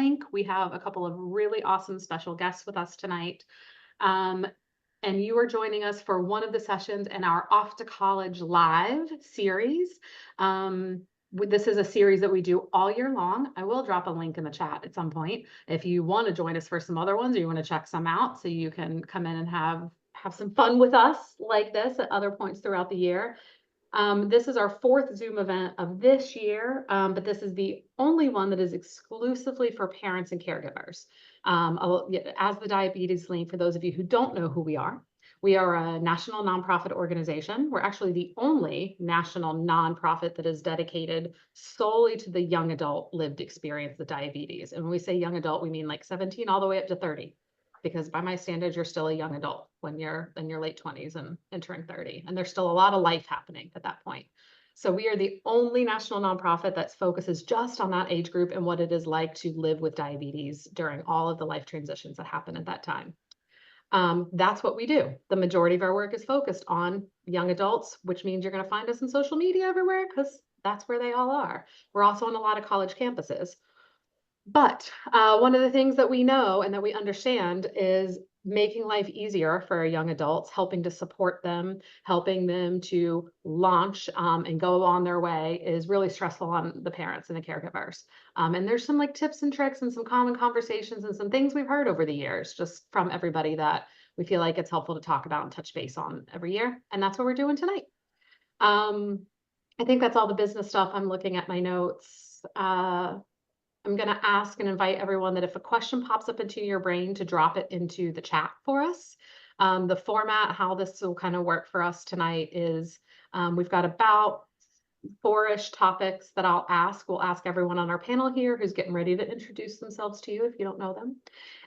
link. We have a couple of really awesome special guests with us tonight. Um, and you are joining us for one of the sessions in our Off to College Live series. This is a series that we do all year long. I will drop a link in the chat at some point if you want to join us for some other ones or you want to check some out, so you can come in and have some fun with us like this at other points throughout the year. This is our fourth Zoom event of this year, but this is the only one that is exclusively for parents and caregivers. As the Diabetes Link, for those of you who don't know who we are a national nonprofit organization. We're actually the only national nonprofit that is dedicated solely to the young adult lived experience of diabetes. And when we say young adult, we mean like 17 all the way up to 30. Because by my standards, you're still a young adult when you're in your late 20s and entering 30. And there's still a lot of life happening at that point. So we are the only national nonprofit that focuses just on that age group and what it is like to live with diabetes during all of the life transitions that happen at that time. That's what we do. The majority of our work is focused on young adults, which means you're going to find us in social media everywhere because that's where they all are. We're also on a lot of college campuses. But one of the things that we know and that we understand is making life easier for our young adults, helping to support them, helping them to launch and go on their way is really stressful on the parents and the caregivers. And there's some like tips and tricks and some common conversations and some things we've heard over the years just from everybody that we feel like it's helpful to talk about and touch base on every year. And that's what we're doing tonight. I think that's all the business stuff. I'm looking at my notes. I'm going to ask and invite everyone that if a question pops up into your brain to drop it into the chat for us. The format, how this will kind of work for us tonight is we've got about 4-ish topics that I'll ask. We'll ask everyone on our panel here who's getting ready to introduce themselves to you if you don't know them.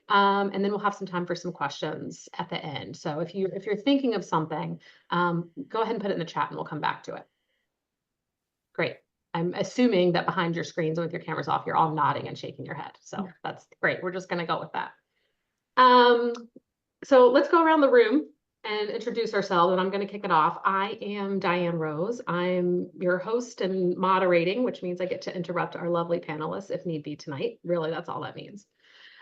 And then we'll have some time for some questions at the end. So if you're thinking of something, go ahead and put it in the chat and we'll come back to it. Great. I'm assuming that behind your screens with your cameras off, you're all nodding and shaking your head. So that's great. We're just going to go with that. So let's go around the room and introduce ourselves, and I'm going to kick it off. I am Diane Rose. I'm your host and moderating, which means I get to interrupt our lovely panelists if need be tonight. Really, that's all that means.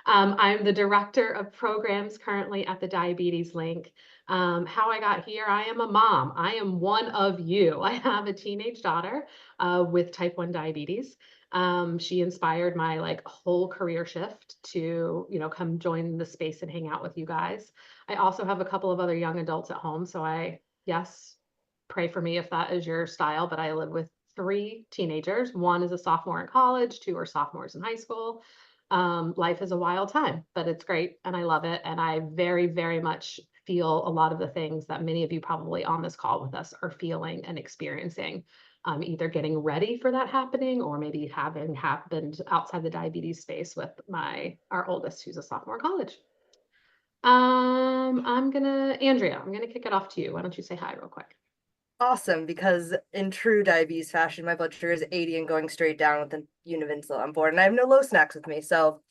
I'm the director of programs currently at the Diabetes Link. How I got here, I am a mom. I am one of you. I have a teenage daughter with type 1 diabetes. She inspired my like whole career shift to, come join the space and hang out with you guys. I also have a couple of other young adults at home. So yes, pray for me if that is your style, but I live with 3 teenagers. 1 is a sophomore in college, 2 are sophomores in high school. Life is a wild time, but it's great and I love it. And I very, very much feel a lot of the things that many of you probably on this call with us are feeling and experiencing, either getting ready for that happening or maybe having happened outside the diabetes space with our oldest, who's a sophomore in college. Andrea, I'm gonna kick it off to you. Why don't you say hi real quick? Awesome, because in true diabetes fashion, my blood sugar is 80 and going straight down with the Univincil on board, and I have no low snacks with me, so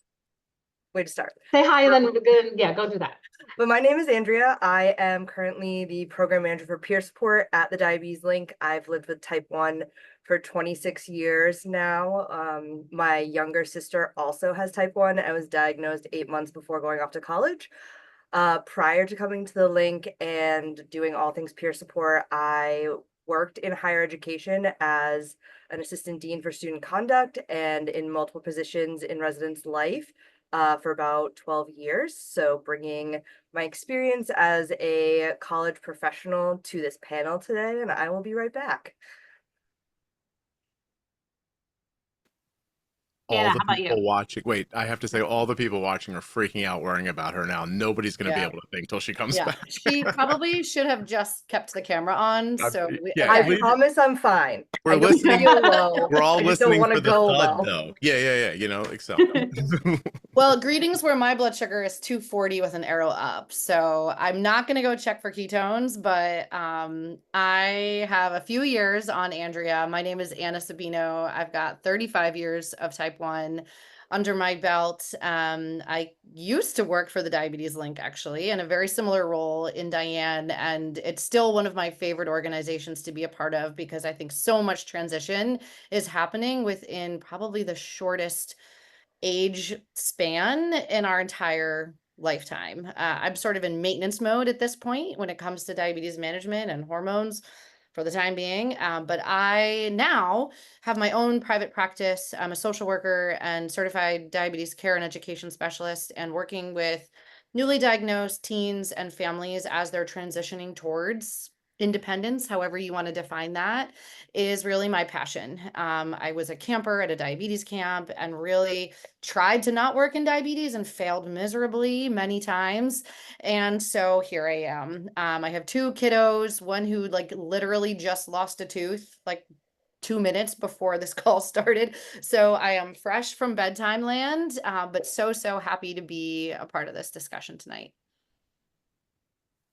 way to start. Say hi and then yeah, go do that. But my name is Andrea. I am currently the program manager for peer support at the Diabetes Link. I've lived with type 1 for 26 years now. My younger sister also has type 1. I was diagnosed 8 months before going off to college. Prior to coming to the link and doing all things peer support, I worked in higher education as an assistant dean for student conduct and in multiple positions in residence life for about 12 years. So bringing my experience as a college professional to this panel today, and I will be right back. Anna, All the how about people you? watching. Wait, I have to say, all the people watching are freaking out, worrying about her now. Nobody's going to be able to think till she comes back. She probably should have just kept the camera on. So I promise I'm fine. We're listening. We're all listening for the thud, though. Yeah. So. Well, greetings where my blood sugar is 240 with an arrow up. So I'm not going to go check for ketones, but I have a few years on Andrea. My name is Anna Sabino. I've got 35 years of type 1 under my belt. I used to work for the Diabetes Link, actually, in a very similar role in Diane, and it's still one of my favorite organizations to be a part of because I think so much transition is happening within probably the shortest age span in our entire lifetime. I'm sort of in maintenance mode at this point when it comes to diabetes management and hormones for the time being. But I now have my own private practice. I'm a social worker and certified diabetes care and education specialist, and working with newly diagnosed teens and families as they're transitioning towards independence, however you want to define that, is really my passion. I was a camper at a diabetes camp and really tried to not work in diabetes and failed miserably many times. And so here I am. I have two kiddos, one who like literally just lost a tooth, like 2 minutes before this call started. So I am fresh from bedtime land, but so happy to be a part of this discussion tonight.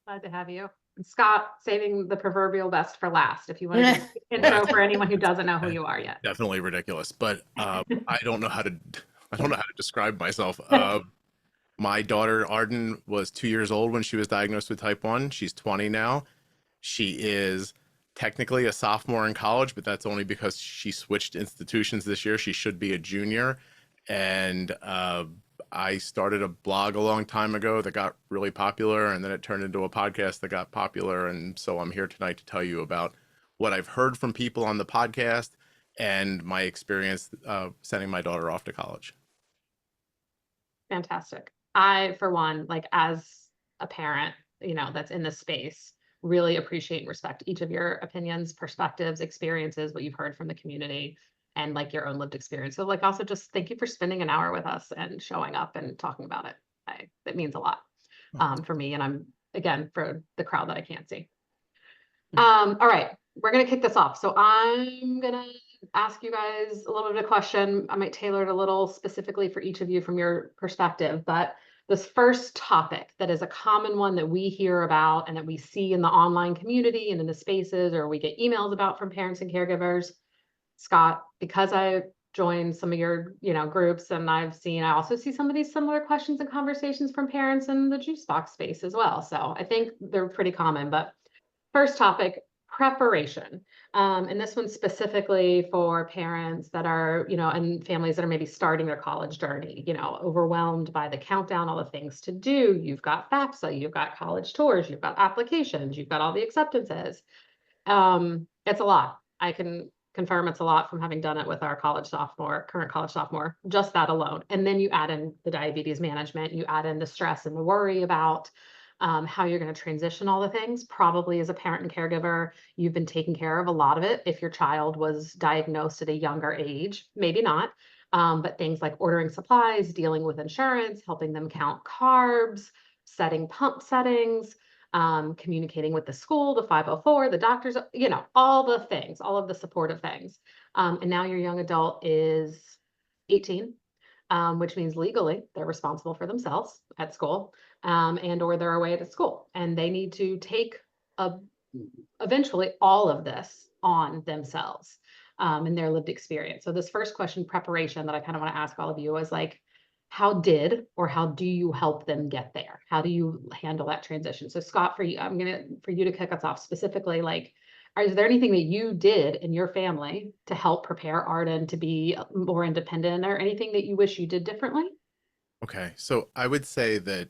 Glad to have you. And Scott, saving the proverbial best for last, if you want to do an intro for anyone who doesn't know who you are yet. Definitely ridiculous, but I don't know how to describe myself. My daughter Arden was 2 years old when she was diagnosed with type 1. She's 20 now. She is technically a sophomore in college, but that's only because she switched institutions this year. She should be a junior. And I started a blog a long time ago that got really popular, and then it turned into a podcast that got popular. And so I'm here tonight to tell you about what I've heard from people on the podcast and my experience sending my daughter off to college. Fantastic. I, for one, like as a parent, that's in this space, really appreciate and respect each of your opinions, perspectives, experiences, what you've heard from the community, and like your own lived experience. So like also just thank you for spending an hour with us and showing up and talking about it. It means a lot for me, and I'm again for the crowd that I can't see. All right, we're gonna kick this off. So I'm gonna ask you guys a little bit of a question. I might tailor it a little specifically for each of you from your perspective, but this first topic that is a common one that we hear about and that we see in the online community and in the spaces, or we get emails about from parents and caregivers. Scott, because I joined some of your, groups, and I also see some of these similar questions and conversations from parents in the juice box space as well. So I think they're pretty common, but first topic, preparation. And this one's specifically for parents that are, and families that are maybe starting their college journey, overwhelmed by the countdown, all the things to do. You've got FAFSA, you've got college tours, you've got applications, you've got all the acceptances. It's a lot. I can confirm it's a lot from having done it with our current college sophomore, just that alone. And then you add in the diabetes management, you add in the stress and the worry about how you're going to transition all the things. Probably as a parent and caregiver, you've been taking care of a lot of it. If your child was diagnosed at a younger age, maybe not. But things like ordering supplies, dealing with insurance, helping them count carbs, setting pump settings, communicating with the school, the 504, the doctors, all the things, all of the supportive things. And now your young adult is 18, which means legally they're responsible for themselves at school, and or they're away at school, and they need to take eventually all of this on themselves in their lived experience. So this first question, preparation, that I kind of want to ask all of you is like, how do you help them get there? How do you handle that transition? So Scott, for you, for you to kick us off specifically, like, is there anything that you did in your family to help prepare Arden to be more independent, or anything that you wish you did differently? Okay, so I would say that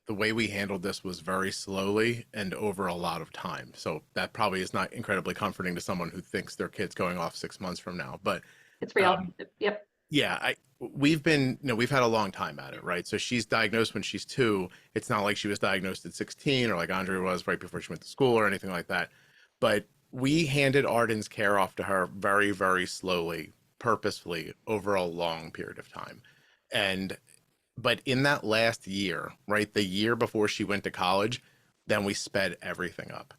the way we handled this was very slowly and over a lot of time. So that probably is not incredibly comforting to someone who thinks their kid's going off 6 months from now. But It's real. Yep. yeah, we've had a long time at it, right? So she's diagnosed when she's 2. It's not like she was diagnosed at 16 or like Andrea was right before she went to school or anything like that. But we handed Arden's care off to her very, very slowly, purposefully over a long period of time. But in that last year, right, the year before she went to college, then we sped everything up.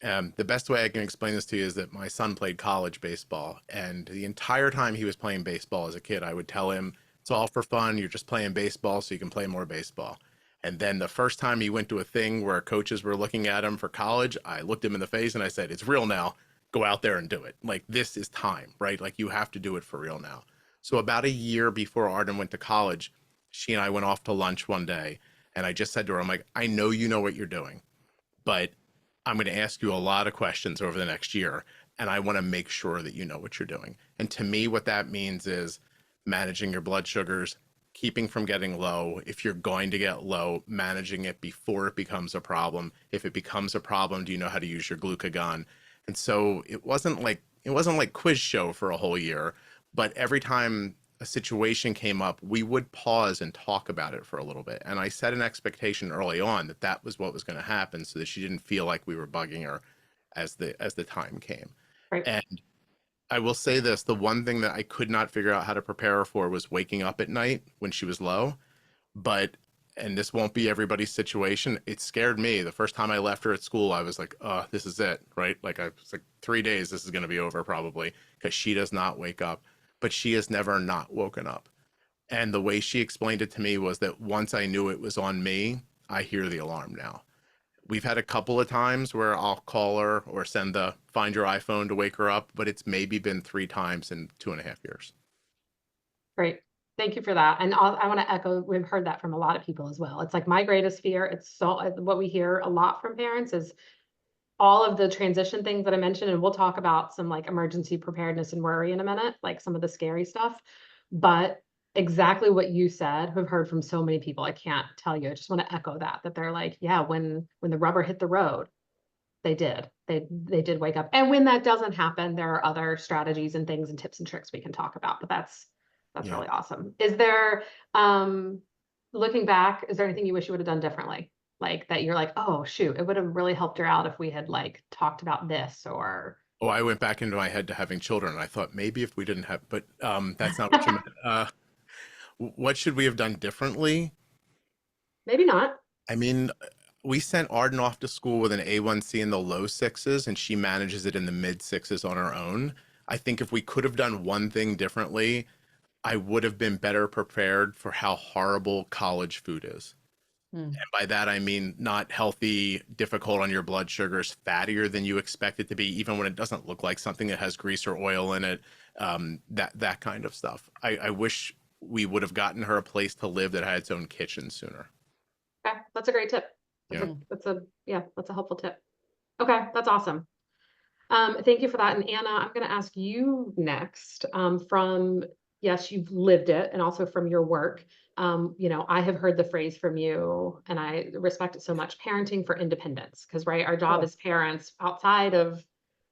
The best way I can explain this to you is that my son played college baseball, and the entire time he was playing baseball as a kid, I would tell him, it's all for fun. You're just playing baseball so you can play more baseball. And then the first time he went to a thing where coaches were looking at him for college, I looked him in the face and I said, it's real now. Go out there and do it. Like, this is time, right? Like, you have to do it for real now. So about a year before Arden went to college, she and I went off to lunch one day, and I just said to her, I'm like, I know you know what you're doing, but I'm going to ask you a lot of questions over the next year, and I want to make sure that you know what you're doing. And to me, what that means is managing your blood sugars, keeping from getting low. If you're going to get low, managing it before it becomes a problem. If it becomes a problem, do you know how to use your glucagon? And so it wasn't like quiz show for a whole year, but every time a situation came up, we would pause and talk about it for a little bit. And I set an expectation early on that that was what was going to happen, so that she didn't feel like we were bugging her as the time came. Right. And I will say this, the one thing that I could not figure out how to prepare her for was waking up at night when she was low. But, and this won't be everybody's situation, it scared me. The first time I left her at school, I was like, this is it, right? Like, I was like, 3 days, this is going to be over probably, because she does not wake up. But she has never not woken up. And the way she explained it to me was that once I knew it was on me, I hear the alarm now. We've had a couple of times where I'll call her or send the find your iPhone to wake her up, but it's maybe been 3 times in 2.5 years. Great. Thank you for that. And I want to echo, we've heard that from a lot of people as well. It's like my greatest fear. It's so what we hear a lot from parents is all of the transition things that I mentioned, and we'll talk about some like emergency preparedness and worry in a minute, like some of the scary stuff. But exactly what you said, we've heard from so many people. I can't tell you. I just want to echo that they're like, yeah, when the rubber hit the road, they did. They did wake up. And when that doesn't happen, there are other strategies and things and tips and tricks we can talk about. But that's Yeah. really awesome. Is there looking back, is there anything you wish you would have done differently? Like that you're like, oh shoot, it would have really helped her out if we had like talked about this or Oh, I went back into my head to having children, and I thought maybe if we didn't have, but that's not what you meant. What should we have done differently? maybe not. I mean, we sent Arden off to school with an A1C in the low sixes, and she manages it in the mid sixes on her own. I think if we could have done one thing differently, I would have been better prepared for how horrible college food is. Hmm. And by that, I mean not healthy, difficult on your blood sugars, fattier than you expect it to be, even when it doesn't look like something that has grease or oil in it, that kind of stuff. I wish we would have gotten her a place to live that had its own kitchen sooner. Okay, that's a great tip. Yeah. That's a helpful tip. Okay, that's awesome. Thank you for that. And Anna, I'm going to ask you next, from, yes, you've lived it and also from your work. I have heard the phrase from you and I respect it so much, parenting for independence. Because, right, our job Cool. as parents outside of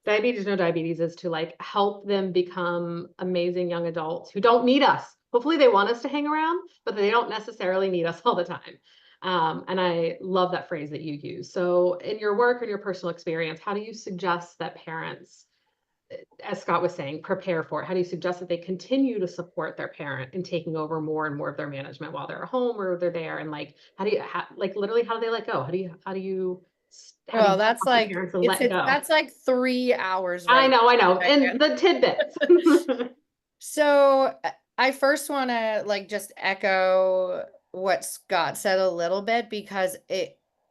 diabetes, no diabetes, is to like help them become amazing young adults who don't need us. Hopefully they want us to hang around, but they don't necessarily need us all the time. And I love that phrase that you use. So in your work and your personal experience, how do you suggest that parents, as Scott was saying, prepare for it? How do you suggest that they continue to support their parent in taking over more and more of their management while they're at home or they're there? And like, literally, how do they let go? How do you Well, that's talk to like, parents and let go? that's like 3 hours, I right? know. there, And the tidbits. So I first want to like just echo what Scott said a little bit, because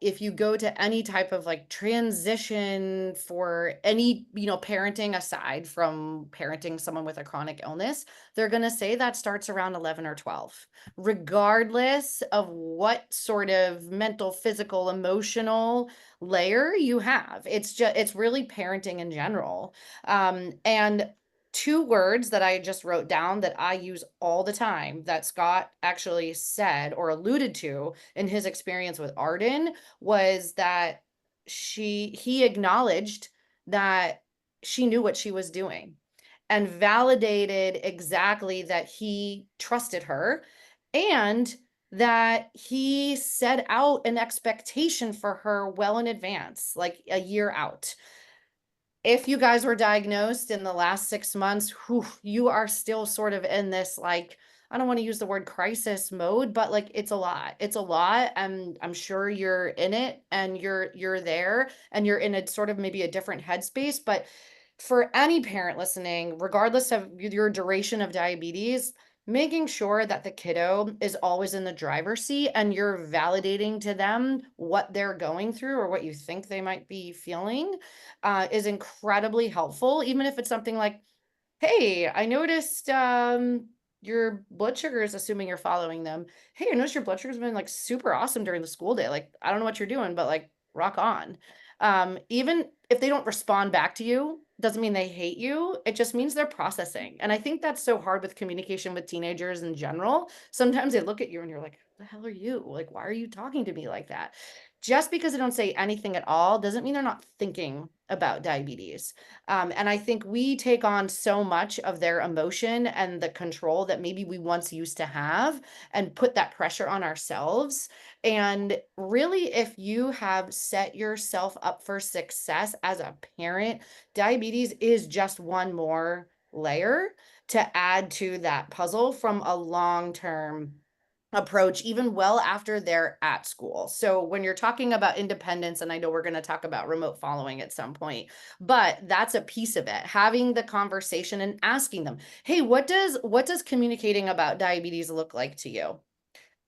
if you go to any type of like transition for any, parenting aside from parenting someone with a chronic illness, they're going to say that starts around 11 or 12, regardless of what sort of mental, physical, emotional layer you have. It's really parenting in general. And 2 words that I just wrote down that I use all the time that Scott actually said or alluded to in his experience with Arden was that he acknowledged that she knew what she was doing and validated exactly that he trusted her, and that he set out an expectation for her well in advance, like a year out. If you guys were diagnosed in the last 6 months, you are still sort of in this, like, I don't want to use the word crisis mode, but like it's a lot. It's a lot. And I'm sure you're in it and you're there and you're in a sort of maybe a different headspace. But for any parent listening, regardless of your duration of diabetes, making sure that the kiddo is always in the driver's seat and you're validating to them what they're going through or what you think they might be feeling is incredibly helpful. Even if it's something like, hey, I noticed your blood sugars, assuming you're following them. Hey, I noticed your blood sugar's been like super awesome during the school day. Like, I don't know what you're doing, but like rock on. Even if they don't respond back to you, doesn't mean they hate you. It just means they're processing. And I think that's so hard with communication with teenagers in general. Sometimes they look at you and you're like, "Who the hell are you? Like, why are you talking to me like that?" Just because they don't say anything at all doesn't mean they're not thinking about diabetes. And I think we take on so much of their emotion and the control that maybe we once used to have and put that pressure on ourselves. And really, if you have set yourself up for success as a parent, diabetes is just one more layer to add to that puzzle from a long-term approach, even well after they're at school. So when you're talking about independence, and I know we're going to talk about remote following at some point, but that's a piece of it. Having the conversation and asking them, "Hey, what does communicating about diabetes look like to you?"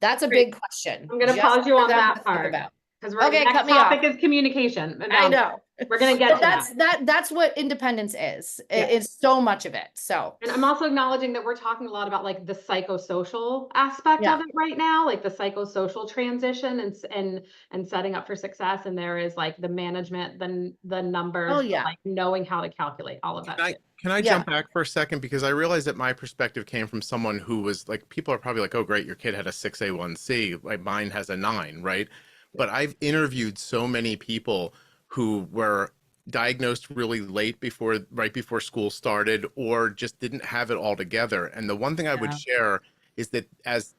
That's a Great. big question. I'm going to Just pause you for on them that to think part about. because Okay, next cut me off. topic is communication. And I know. we're going to get But to that. that's what independence is. Yeah. It's so much of it. So And I'm also acknowledging that we're talking a lot about like the psychosocial aspect yeah. of it right now, like the psychosocial transition and setting up for success. And there is like the management, the numbers, Oh yeah. like knowing how to calculate all of Can that I too. can I Yeah. jump back for a second because I realize that my perspective came from someone who was like people are probably like, "Oh great, your kid had a 6A1C, like mine has a 9," right? But I've interviewed so many people who were diagnosed really late before right before school started or just didn't have it all together. And the one thing I would Yeah. share is that as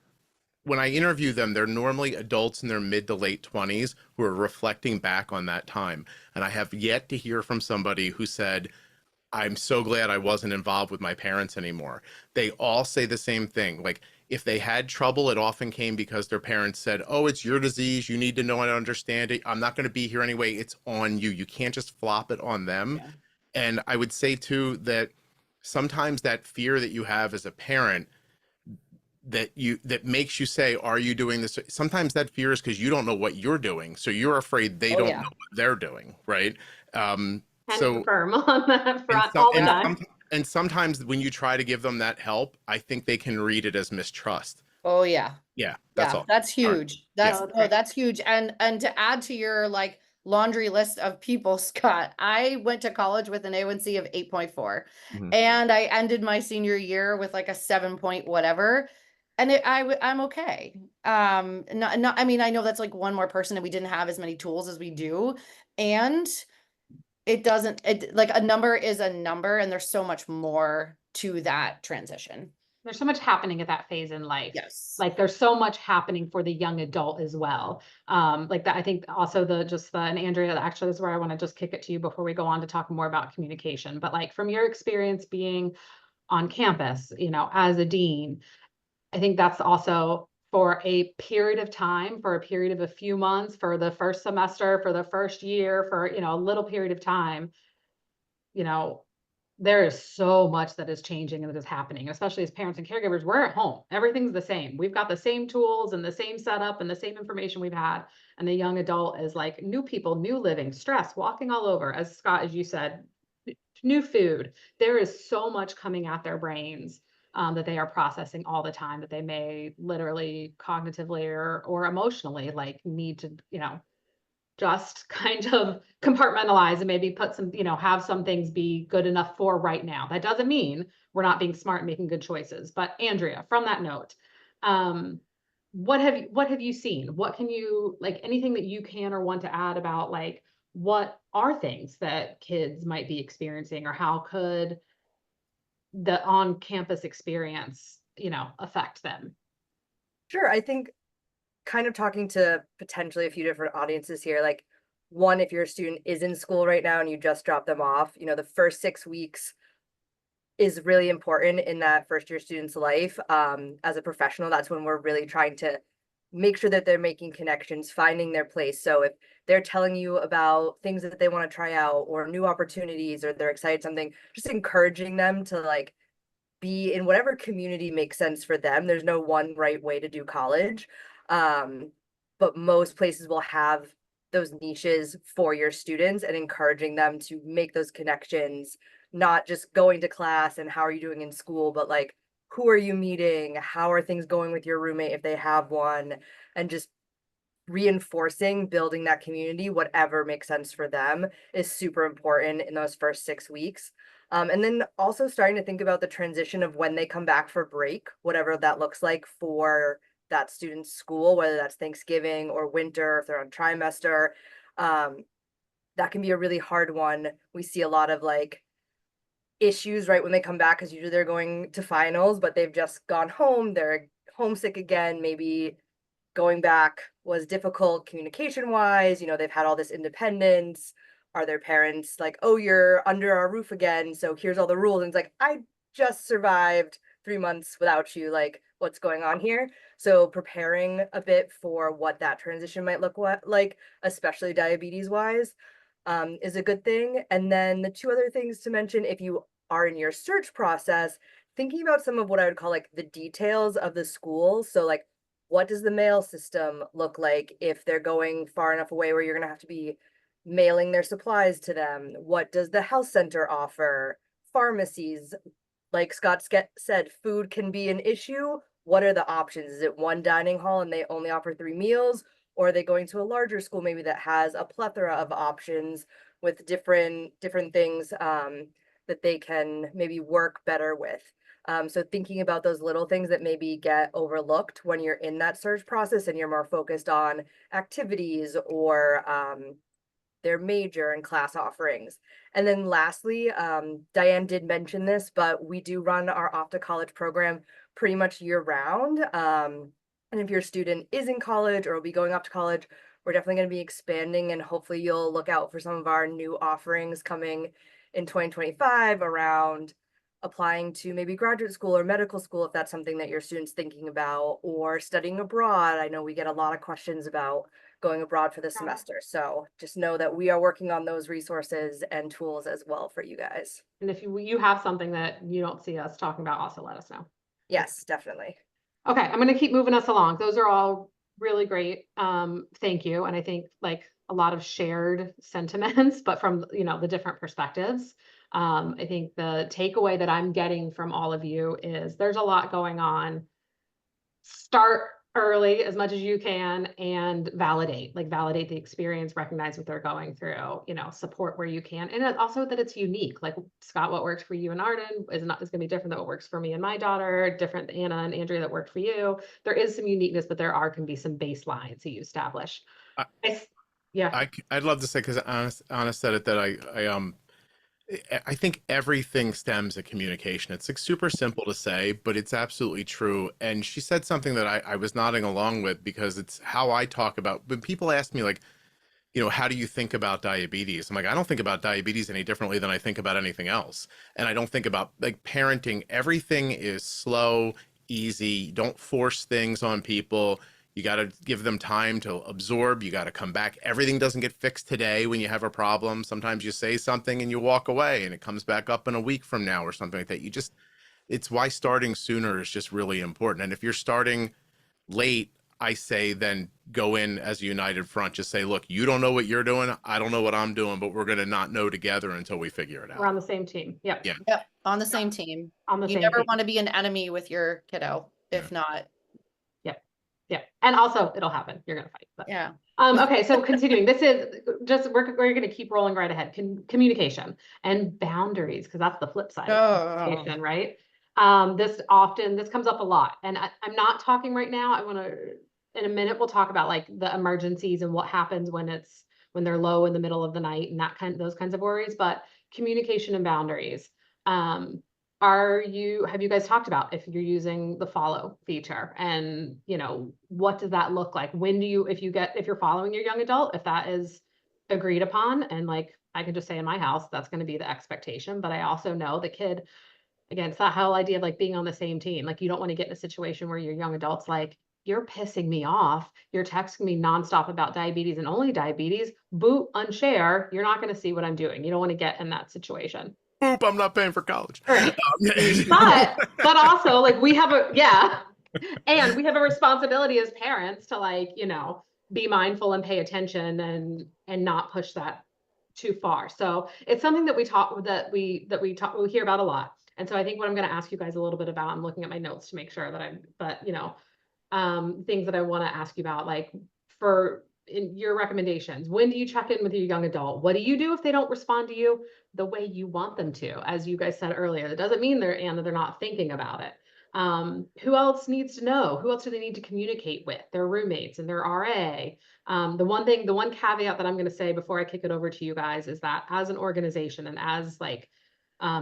when I interview them, they're normally adults in their mid to late 20s who are reflecting back on that time. And I have yet to hear from somebody who said, "I'm so glad I wasn't involved with my parents anymore." They all say the same thing. Like, if they had trouble, it often came because their parents said, "Oh, it's your disease. You need to know and understand it. I'm not going to be here anyway. It's on you. You can't just flop it on them." Yeah. And I would say, too, that sometimes that fear that you have as a parent that makes you say, "Are you doing this?" Sometimes that fear is because you don't know what you're doing. So you're afraid they Oh don't know yeah. what they're doing. Right. And So confirm on that and front some all the time. and sometimes when you try to give them that help, I think they can read it as mistrust. Oh yeah. Yeah, that's Yeah, all. that's All right. huge. Yeah. No, that's Oh, great. that's huge. And to add to your like laundry list of people, Scott, I went to college with an A1C of 8.4 Mhm. and I ended my senior year with like a 7 point whatever. And I'm okay. Not, I mean, I know that's like one more person and we didn't have as many tools as we do. And it doesn't, it like a number is a number and there's so much more to that transition. There's so much happening at that phase in life. Yes. Like there's so much happening for the young adult as well. Like that, I think also and Andrea, actually, this is where I want to just kick it to you before we go on to talk more about communication. But like from your experience being on campus, as a dean, I think that's also for a period of time, for a period of a few months, for the first semester, for the first year, for, a little period of time, you know, there is so much that is changing and that is happening, especially as parents and caregivers. We're at home. Everything's the same. We've got the same tools and the same setup and the same information we've had. And the young adult is like new people, new living, stress, walking all over. As Scott, as you said, new food. There is so much coming at their brains that they are processing all the time that they may literally cognitively or emotionally like need to, just kind of compartmentalize and maybe put some, have some things be good enough for right now. That doesn't mean we're not being smart and making good choices. But Andrea, from that note, um, what have you seen? What can you like anything that you can or want to add about like what are things that kids might be experiencing or how could the on-campus experience, affect them? Sure. I think kind of talking to potentially a few different audiences here, like one, if your student is in school right now and you just drop them off, the first 6 weeks is really important in that first year student's life. As a professional, that's when we're really trying to make sure that they're making connections, finding their place. So if they're telling you about things that they want to try out or new opportunities or they're excited something, just encouraging them to like be in whatever community makes sense for them. There's no one right way to do college. But most places will have those niches for your students and encouraging them to make those connections, not just going to class and how are you doing in school, but like who are you meeting? How are things going with your roommate if they have one? And just reinforcing building that community, whatever makes sense for them, is super important in those first 6 weeks. And then also starting to think about the transition of when they come back for break, whatever that looks like for that student's school, whether that's Thanksgiving or winter, if they're on trimester. That can be a really hard one. We see a lot of like issues right when they come back, because usually they're going to finals, but they've just gone home, they're homesick again, maybe going back was difficult communication wise, they've had all this independence. Are their parents like, oh, you're under our roof again, so here's all the rules? And it's like, I just survived 3 months without you, like what's going on here? So preparing a bit for what that transition might look like, especially diabetes wise, is a good thing. And then the two other things to mention, if you are in your search process, thinking about some of what I would call like the details of the school. So like, what does the mail system look like if they're going far enough away where you're going to have to be mailing their supplies to them? What does the health center offer? Pharmacies, like Scott said, food can be an issue. What are the options? Is it one dining hall and they only offer 3 meals? Or are they going to a larger school maybe that has a plethora of options with different things that they can maybe work better with? So thinking about those little things that maybe get overlooked when you're in that search process and you're more focused on activities or their major and class offerings. And then lastly, Diane did mention this, but we do run our Off to College program pretty much year round. And if your student is in college or will be going off to college, we're definitely going to be expanding, and hopefully you'll look out for some of our new offerings coming in 2025 around applying to maybe graduate school or medical school, if that's something that your student's thinking about, or studying abroad. I know we get a lot of questions about going abroad for the semester. So just know that we are working on those resources and tools as well for you guys. And if you have something that you don't see us talking about, also let us know. Yes, definitely. Okay, I'm going to keep moving us along. Those are all really great. Thank you. And I think like a lot of shared sentiments, but from, the different perspectives. I think the takeaway that I'm getting from all of you is there's a lot going on. Start early as much as you can and validate the experience, recognize what they're going through, support where you can. And also that it's unique. Like Scott, what works for you and Arden is going to be different than what works for me and my daughter, different Anna and Andrea that worked for you. There is some uniqueness, but can be some baselines that you establish. Yeah. I'd love to say, because Anna said it, that I think everything stems at communication. It's like super simple to say, but it's absolutely true. And she said something that I was nodding along with, because it's how I talk about when people ask me like, how do you think about diabetes? I'm like, I don't think about diabetes any differently than I think about anything else. And I don't think about like parenting. Everything is slow, easy. Don't force things on people. You got to give them time to absorb. You got to come back. Everything doesn't get fixed today when you have a problem. Sometimes you say something and you walk away and it comes back up in a week from now or something like that. It's why starting sooner is just really important. And if you're starting late, I say then go in as a united front. Just say, look, you don't know what you're doing. I don't know what I'm doing, but we're going to not know together until we figure it out. We're on the same team. Yep. Yeah. Yep. On the same team. On the You same never team. want to be an enemy with your kiddo. If not. Yeah. And also it'll happen. You're going to fight. But. Yeah. Okay. So continuing, this is just, we're going to keep rolling right ahead. Communication and boundaries, because that's the flip side of communication, right? This comes up a lot, and I'm not talking right now. I want to, in a minute, we'll talk about like the emergencies and what happens when they're low in the middle of the night and those kinds of worries, but communication and boundaries. Have you guys talked about if you're using the follow feature, and what does that look like? If you're following your young adult, if that is agreed upon, and like I can just say in my house, that's going to be the expectation. But I also know the kid, again, it's that whole idea of like being on the same team. Like you don't want to get in a situation where your young adult's like, you're pissing me off. You're texting me nonstop about diabetes and only diabetes. Boot, unshare. You're not going to see what I'm doing. You don't want to get in that situation. Oop, I'm not paying for college. Right. But also like and we have a responsibility as parents to like, be mindful and pay attention and not push that too far. So it's something that we hear about a lot. And so I think what I'm going to ask you guys a little bit about, I'm looking at my notes to make sure that things that I want to ask you about, like for in your recommendations, when do you check in with your young adult? What do you do if they don't respond to you the way you want them to? As you guys said earlier, it doesn't mean they're not thinking about it. Who else needs to know? Who else do they need to communicate with? Their roommates and their RA. The one caveat that I'm going to say before I kick it over to you guys is that as an organization and as like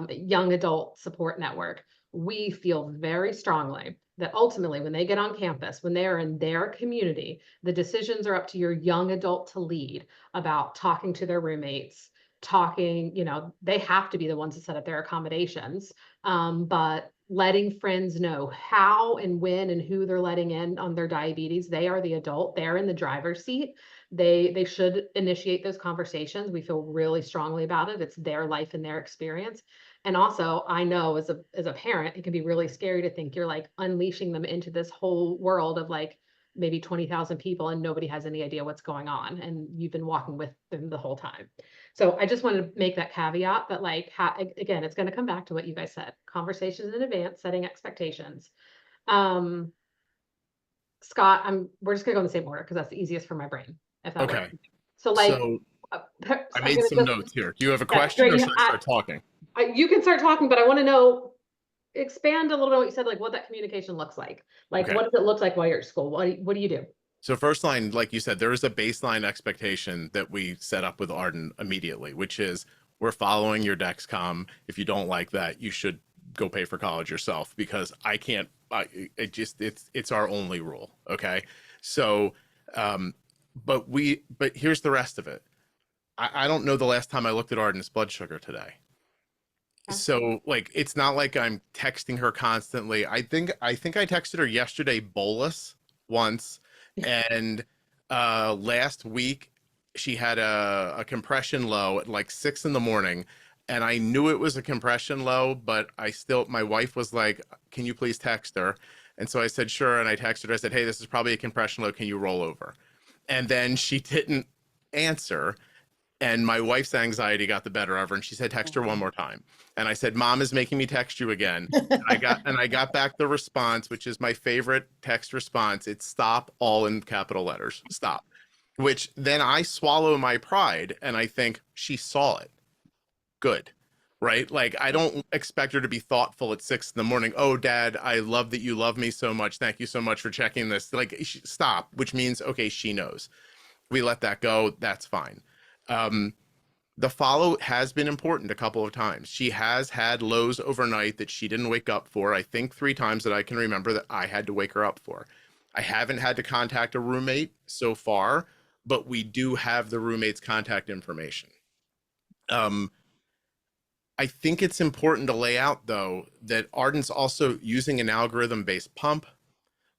young adult support network, we feel very strongly that ultimately when they get on campus, when they are in their community, the decisions are up to your young adult to lead about talking to their roommates, talking, they have to be the ones to set up their accommodations. But letting friends know how and when and who they're letting in on their diabetes. They are the adult, they're in the driver's seat. They should initiate those conversations. We feel really strongly about it. It's their life and their experience. And also, I know as a parent, it can be really scary to think you're like unleashing them into this whole world of like maybe 20,000 people and nobody has any idea what's going on. And you've been walking with them the whole time. So I just wanted to make that caveat that like, again, it's going to come back to what you guys said, conversations in advance, setting expectations. Scott, we're just gonna go in the same order because that's the easiest for my brain, if that Okay. works. So like, So uh, I made some notes here. Do you have a yeah, question or great. should I start talking? You can start talking, but I want to know, expand a little bit on what you said, like what that communication looks like. Like, Okay. what does it look like while you're at school? What do you do? So first line, like you said, there is a baseline expectation that we set up with Arden immediately, which is we're following your Dexcom. If you don't like that, you should go pay for college yourself because I can't, it's our only rule. Okay. So, but here's the rest of it. I don't know the last time I looked at Arden's blood sugar today. Okay. So like, it's not like I'm texting her constantly. I think I texted her yesterday bolus once. And last week she had a compression low at like 6 a.m. and I knew it was a compression low, but my wife was like, can you please text her? And so I said, sure. And I texted her, I said, hey, this is probably a compression low. Can you roll over? And then she didn't answer. And my wife's anxiety got the better of her, and she said, text her one more time. And I said, Mom is making me text you again. I got back the response, which is my favorite text response. It's stop, all in capital letters. Stop. Which then I swallow my pride and I think she saw it. Good. Right? Like I don't expect her to be thoughtful at 6 a.m. Oh, Dad, I love that you love me so much. Thank you so much for checking this. Like stop, which means, okay, she knows. We let that go. That's fine. The follow has been important a couple of times. She has had lows overnight that she didn't wake up for. I think 3 times that I can remember that I had to wake her up for. I haven't had to contact a roommate so far, but we do have the roommate's contact information. I think it's important to lay out though that Arden's also using an algorithm-based pump.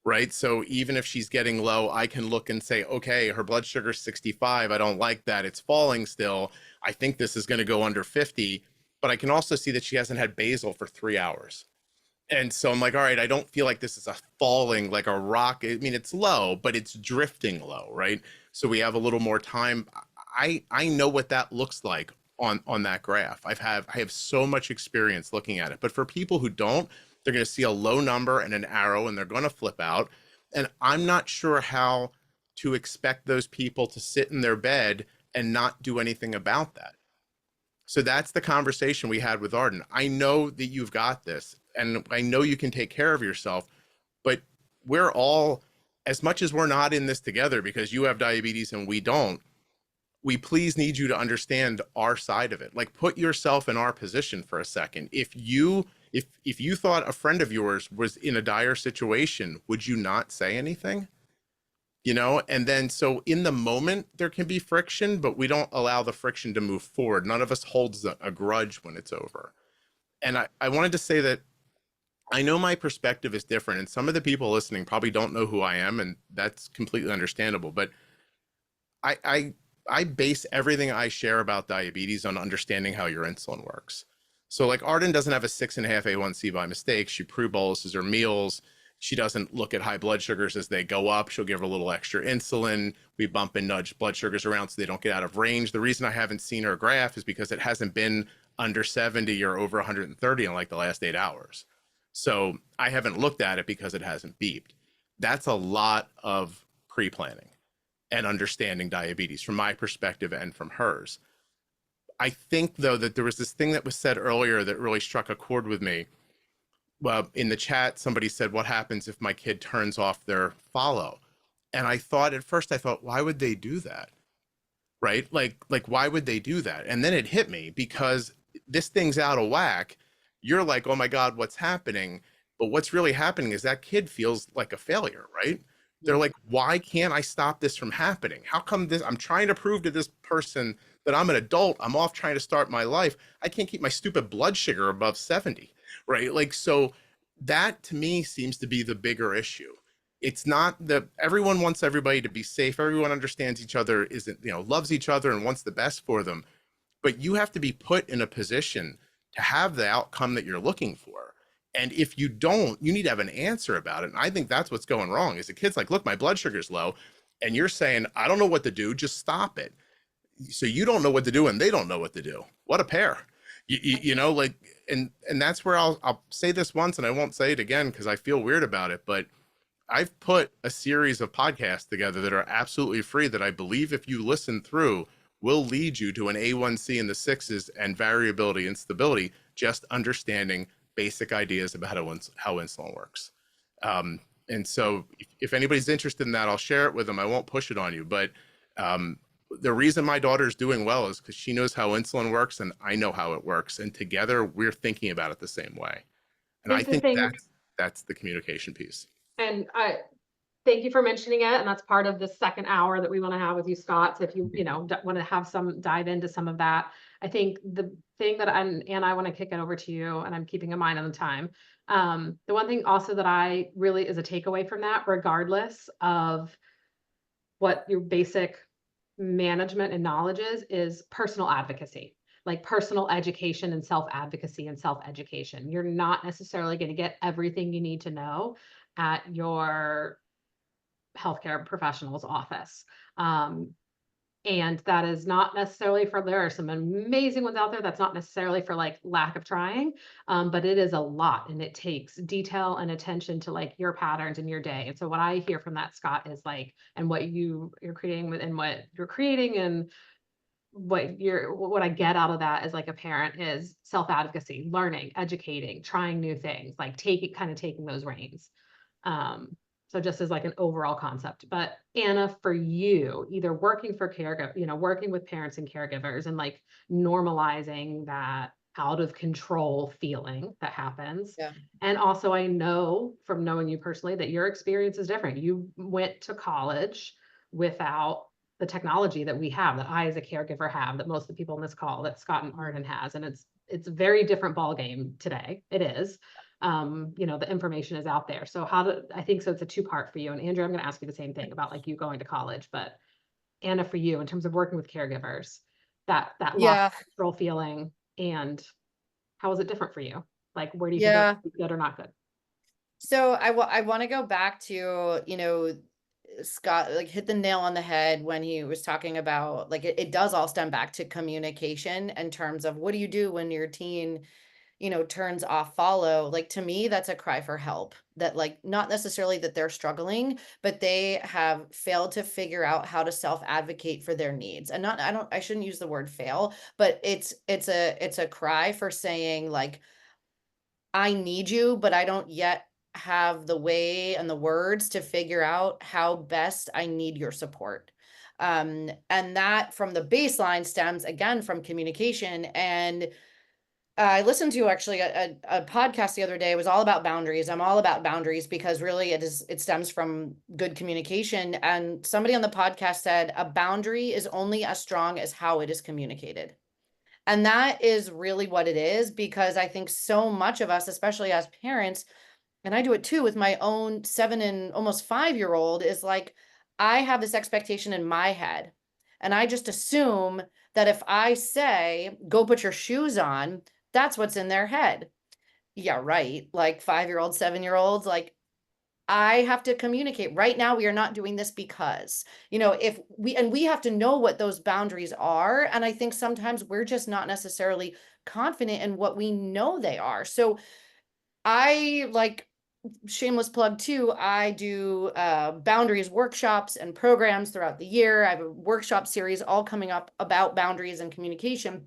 Right. So even if she's getting low, I can look and say, okay, her blood sugar is 65. I don't like that. It's falling still. I think this is going to go under 50. But I can also see that she hasn't had basal for 3 hours. And so I'm like, all right, I don't feel like this is a falling like a rock. I mean, it's low, but it's drifting low. Right. So we have a little more time. I know what that looks like on that graph. I have so much experience looking at it. But for people who don't, they're going to see a low number and an arrow and they're going to flip out. And I'm not sure how to expect those people to sit in their bed and not do anything about that. So that's the conversation we had with Arden. I know that you've got this and I know you can take care of yourself, but we're all, as much as we're not in this together because you have diabetes and we don't, we please need you to understand our side of it. Like put yourself in our position for a second. If you thought a friend of yours was in a dire situation, would you not say anything? And then so in the moment there can be friction, but we don't allow the friction to move forward. None of us holds a grudge when it's over. And I wanted to say that I know my perspective is different and some of the people listening probably don't know who I am, and that's completely understandable. But I base everything I share about diabetes on understanding how your insulin works. So like Arden doesn't have a 6.5 A1C by mistake. She pre-boluses her meals. She doesn't look at high blood sugars as they go up. She'll give her a little extra insulin. We bump and nudge blood sugars around so they don't get out of range. The reason I haven't seen her graph is because it hasn't been under 70 or over 130 in like the last 8 hours. So I haven't looked at it because it hasn't beeped. That's a lot of pre-planning. and understanding diabetes from my perspective and from hers. I think, though, that there was this thing that was said earlier that really struck a chord with me. Well, in the chat, somebody said, "What happens if my kid turns off their follow?" And I thought at first, I thought, why would they do that? Right? Like why would they do that? And then it hit me because this thing's out of whack. You're like, oh my God, what's happening? But what's really happening is that kid feels like a failure, right? They're like, why can't I stop this from happening? How come this? I'm trying to prove to this person that I'm an adult. I'm off trying to start my life. I can't keep my stupid blood sugar above 70, right? Like, so that to me seems to be the bigger issue. It's not that everyone wants everybody to be safe. Everyone understands each other, isn't, loves each other and wants the best for them. But you have to be put in a position to have the outcome that you're looking for. And if you don't, you need to have an answer about it. And I think that's what's going wrong is the kid's like, look, my blood sugar's low. And you're saying, I don't know what to do. Just stop it. So you don't know what to do and they don't know what to do. What a pair. Like, and that's where I'll say this once and I won't say it again because I feel weird about it. But I've put a series of podcasts together that are absolutely free that I believe if you listen through will lead you to an A1C in the sixes and variability and stability, just understanding basic ideas about how insulin works. And so if anybody's interested in that, I'll share it with them. I won't push it on you, but the reason my daughter's doing well is because she knows how insulin works and I know how it works. And together we're thinking about it the same way. And I think that's the communication piece. And I thank you for mentioning it. And that's part of the second hour that we want to have with you, Scott. So if you, want to have some dive into some of that, I think the thing that I want to kick it over to you, and I'm keeping in mind on the time. The one thing also that I really is a takeaway from that, regardless of what your basic management and knowledge is personal advocacy, like personal education and self-advocacy and self-education. You're not necessarily going to get everything you need to know at your healthcare professional's office. And that is not necessarily there are some amazing ones out there. That's not necessarily for like lack of trying, but it is a lot and it takes detail and attention to like your patterns in your day. And so what I hear from that, Scott, is like, and what you're creating and what you're creating and what I get out of that as like a parent is self-advocacy, learning, educating, trying new things, like taking those reins. So just as like an overall concept, but Anna, for you, either working for working with parents and caregivers and like normalizing that out of control feeling that happens. Yeah. And also I know from knowing you personally that your experience is different. You went to college without the technology that we have, that I as a caregiver have, that most of the people in this call, that Scott and Arden has. And it's a very different ball game today. It is. The information is out there. So I think so it's a two-part for you. And Andrew, I'm going to ask you the same thing about like you going to college, but Anna, for you, in terms of working with caregivers, that loss of control feeling, and how is it different for you? Like, where do you think it's good or not good? So I want to go back to, Scott like hit the nail on the head when he was talking about like it does all stem back to communication in terms of what do you do when your teen turns off follow. Like to me that's a cry for help, that like not necessarily that they're struggling, but they have failed to figure out how to self-advocate for their needs. And I shouldn't use the word fail, but it's a cry for saying like I need you, but I don't yet have the way and the words to figure out how best I need your support. And that from the baseline stems again from communication. And I listened to actually a podcast the other day. It was all about boundaries. I'm all about boundaries because really it stems from good communication. And somebody on the podcast said a boundary is only as strong as how it is communicated. And that is really what it is, because I think so much of us, especially as parents, and I do it too with my own 7 and almost 5-year-old, is like, I have this expectation in my head. And I just assume that if I say, go put your shoes on, that's what's in their head. Yeah, right. Like 5-year-olds, 7-year-olds, like I have to communicate right now. We are not doing this because, if we have to know what those boundaries are. And I think sometimes we're just not necessarily confident in what we know they are. So I like shameless plug too, I do boundaries workshops and programs throughout the year. I have a workshop series all coming up about boundaries and communication.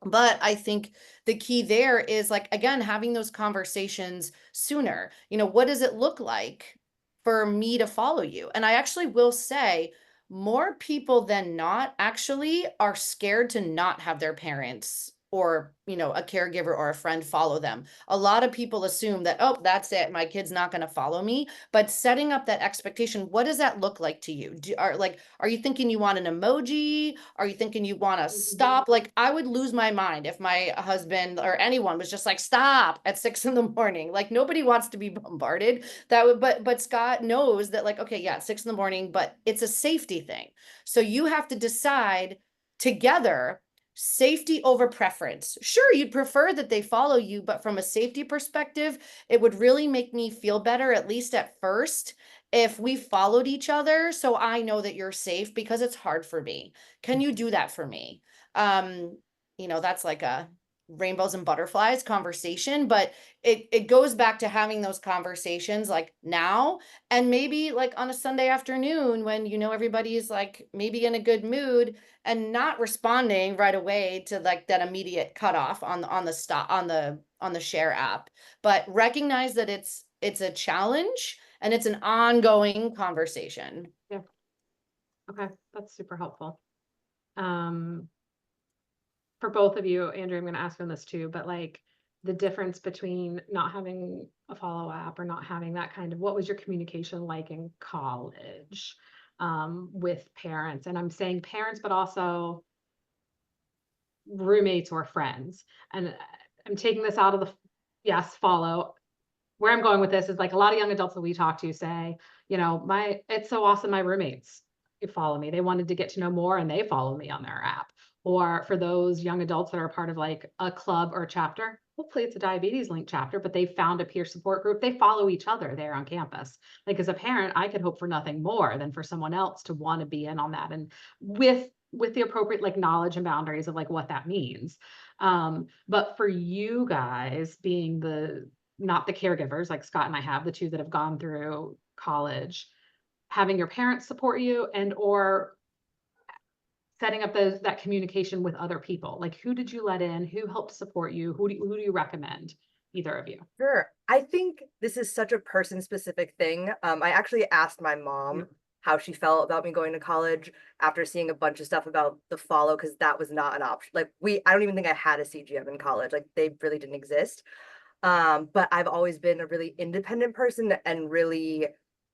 But I think the key there is, like, again, having those conversations sooner. What does it look like for me to follow you? And I actually will say more people than not actually are scared to not have their parents or, a caregiver or a friend follow them. A lot of people assume that, oh, that's it, my kid's not going to follow me. But setting up that expectation, what does that look like to you? Are you thinking you want an emoji? Are you thinking you want to stop? Like, I would lose my mind if my husband or anyone was just like, stop at 6 in the morning. Like, nobody wants to be bombarded. But Scott knows that, like, okay, yeah, 6 in the morning, but it's a safety thing. So you have to decide together, safety over preference. Sure, you'd prefer that they follow you, but from a safety perspective, it would really make me feel better, at least at first, if we followed each other, so I know that you're safe, because it's hard for me. Can you do that for me? That's like a rainbows and butterflies conversation, but it goes back to having those conversations like now, and maybe like on a Sunday afternoon when everybody's like maybe in a good mood, and not responding right away to like that immediate cutoff on the stop on the share app, but recognize that it's a challenge and it's an ongoing conversation. Yeah. Okay, that's super helpful. For both of you, Andrew, I'm going to ask on this too, but like the difference between not having a follow up or not having that kind of, what was your communication like in college with parents? And I'm saying parents, but also roommates or friends. And I'm taking this out of the, yes, follow. Where I'm going with this is like a lot of young adults that we talk to say, it's so awesome. My roommates follow me. They wanted to get to know more and they follow me on their app. Or for those young adults that are part of like a club or a chapter, hopefully it's a diabetes link chapter, but they found a peer support group. They follow each other there on campus. Like as a parent, I could hope for nothing more than for someone else to want to be in on that. And with the appropriate like knowledge and boundaries of like what that means. But for you guys being not the caregivers like Scott and I have, the two that have gone through college, having your parents support you and or setting up that communication with other people. Like who did you let in? Who helped support you? Who do you recommend? Either of you. Sure. I think this is such a person specific thing. I actually asked my mom how she felt about me going to college after seeing a bunch of stuff about the follow, because that was not an option. Like I don't even think I had a CGM in college. Like they really didn't exist. But I've always been a really independent person and really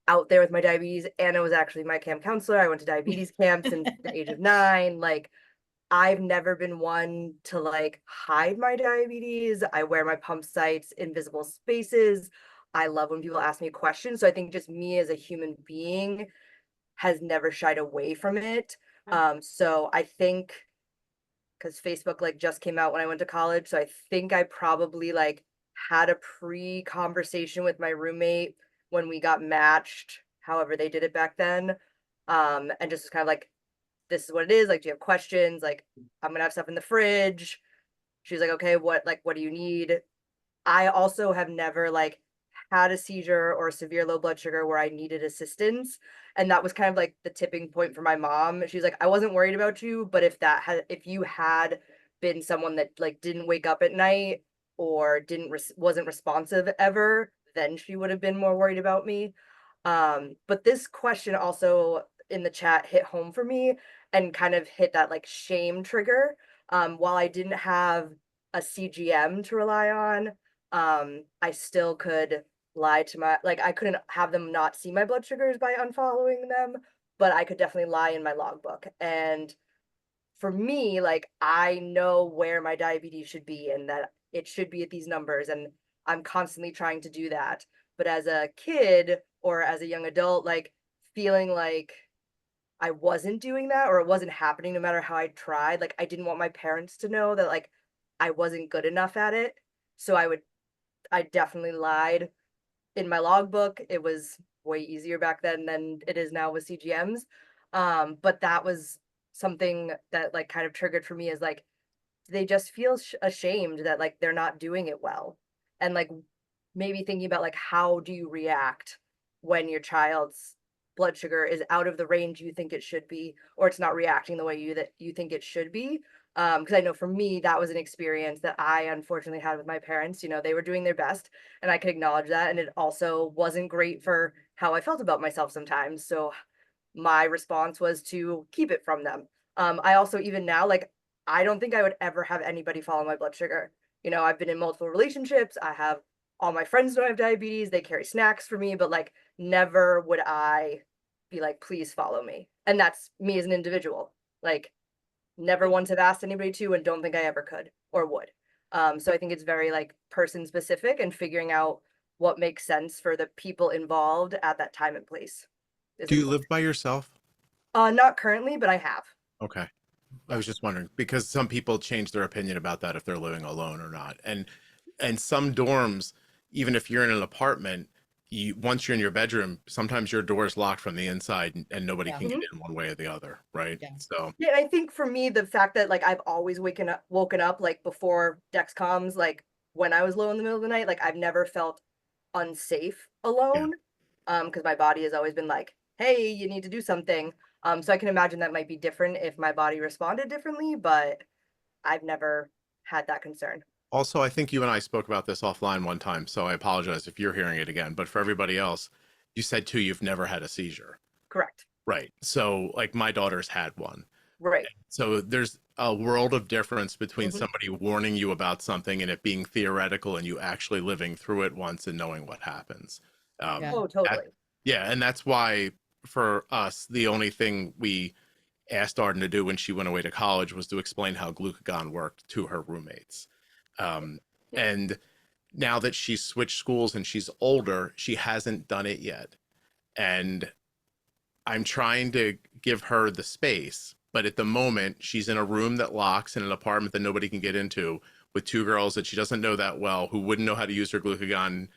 out there with my diabetes. Anna was actually my camp counselor. I went to diabetes camp since the age of 9. Like I've never been one to like hide my diabetes. I wear my pump sites in visible spaces. I love when people ask me questions. So I think just me as a human being has never shied away from it. So I think because Facebook like just came out when I went to college. So I think I probably like had a pre-conversation with my roommate when we got matched, however they did it back then. And just kind of like, this is what it is. Like, do you have questions? Like, I'm gonna have stuff in the fridge. She's like, okay, what do you need? I also have never like had a seizure or severe low blood sugar where I needed assistance. And that was kind of like the tipping point for my mom. She's like, I wasn't worried about you, but if you had been someone that like didn't wake up at night or wasn't responsive ever, then she would have been more worried about me. But this question also in the chat hit home for me and kind of hit that like shame trigger. While I didn't have a CGM to rely on, I still could lie to I couldn't have them not see my blood sugars by unfollowing them, but I could definitely lie in my logbook. And for me, like I know where my diabetes should be and that it should be at these numbers, and I'm constantly trying to do that. But as a kid or as a young adult, like feeling like I wasn't doing that or it wasn't happening no matter how I tried, like I didn't want my parents to know that like I wasn't good enough at it. So I definitely lied in my logbook. It was way easier back then than it is now with CGMs. But that was something that like kind of triggered for me, is like they just feel ashamed that like they're not doing it well. And like maybe thinking about like, how do you react when your child's blood sugar is out of the range you think it should be, or it's not reacting the way you think it should be. Because I know for me, that was an experience that I unfortunately had with my parents. You know, they were doing their best, and I could acknowledge that. And it also wasn't great for how I felt about myself sometimes. So my response was to keep it from them. I also, even now, like, I don't think I would ever have anybody follow my blood sugar. You know, I've been in multiple relationships. I have all my friends know I have diabetes. They carry snacks for me, but like, never would I be like, please follow me. And that's me as an individual. Like, never once have asked anybody to, and don't think I ever could or would. So I think it's very like person specific, and figuring out what makes sense for the people involved at that time and place is Do you important. live by yourself? Not currently, but I have. Okay. I Yeah. was just wondering because some people change their opinion about that if they're living alone or not. And some dorms, even if you're in an apartment, once you're in your bedroom, sometimes your door is locked from the inside and nobody Yeah. can get Mhm. in one way or the other, right? Yeah. So Yeah, and I think for me, the fact that like I've always woken up like before Dexcoms, like when I was low in the middle of the night, like I've never felt unsafe yeah. alone. Because my body has always been like, hey, you need to do something. So I can imagine that might be different if my body responded differently, but I've never had that concern. Also, I think you and I spoke about this offline one time, so I apologize if you're hearing it again. But for everybody else, you said too, you've never had a seizure. Correct. Right. So like my daughter's had one. Right. So there's a world of difference between Mhm. somebody warning you about something and it being theoretical and you actually living through it once and knowing what happens. Yeah. Oh, That, totally. yeah, and that's why for us, the only thing we asked Arden to do when she went away to college was to explain how glucagon worked to her roommates. Um, Yeah. and now that she's switched schools and she's older, she hasn't done it yet. And I'm trying to give her the space, but at the moment she's in a room that locks in an apartment that nobody can get into with two girls that she doesn't know that well who wouldn't know how to use her glucagon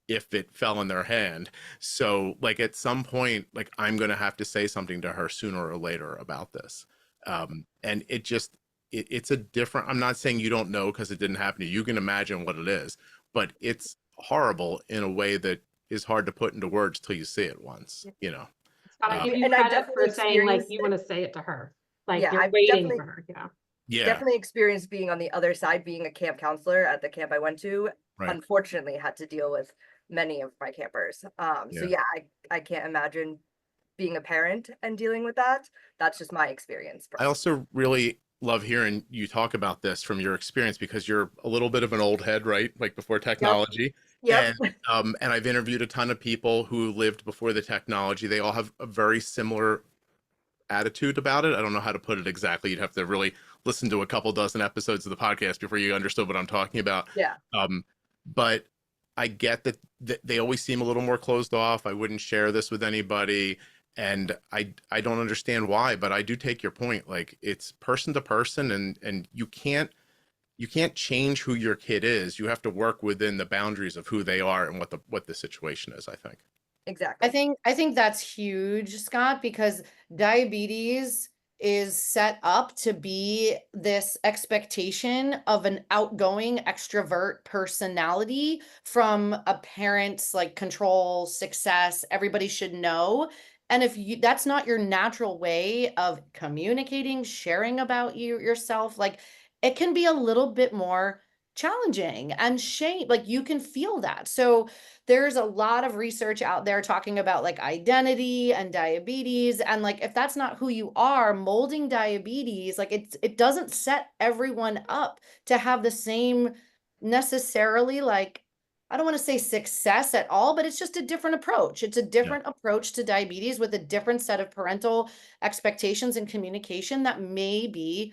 if it fell in their hand. So like at some point, like I'm gonna have to say something to her sooner or later about this. And it just it's a different, I'm not saying you don't know because it didn't happen to you. You can imagine what it is, but it's horrible in a way that is hard to put into words till you see it once, you know. It's gotta Um, give Yeah, you and I credit definitely for saying, like, experienced you it. wanna say it to her. Like, Yeah, you're I've waiting definitely for her, yeah. yeah, definitely experienced being on the other side, being a camp counselor at the camp I went to. right. Unfortunately, had to deal with many of my campers. So Yeah. yeah, I can't imagine being a parent and dealing with that. That's just my experience I personally. also really love hearing you talk about this from your experience because you're a little bit of an old head, right? Like before Yep. technology. Yep. And I've interviewed a ton of people who lived before the technology. They all have a very similar attitude about it. I don't know how to put it exactly. You'd have to really listen to a couple dozen episodes of the podcast before you understood what I'm talking about. Yeah. Um, but I get that they always seem a little more closed off. I wouldn't share this with anybody, and I don't understand why. But I do take your point. Like it's person to person, and you can't change who your kid is. You have to work within the boundaries of who they are and what the situation is, I think. Exactly. I think that's huge, Scott, because diabetes is set up to be this expectation of an outgoing extrovert personality from a parent's like control, success, everybody should know. And if you that's not your natural way of communicating, sharing about yourself, like it can be a little bit more challenging and shame, like you can feel that. So there's a lot of research out there talking about like identity and diabetes, and like if that's not who you are, molding diabetes, like it doesn't set everyone up to have the same necessarily, like I don't want to say success at all, but it's just a different approach. It's a Yeah. different approach to diabetes with a different set of parental expectations and communication that may be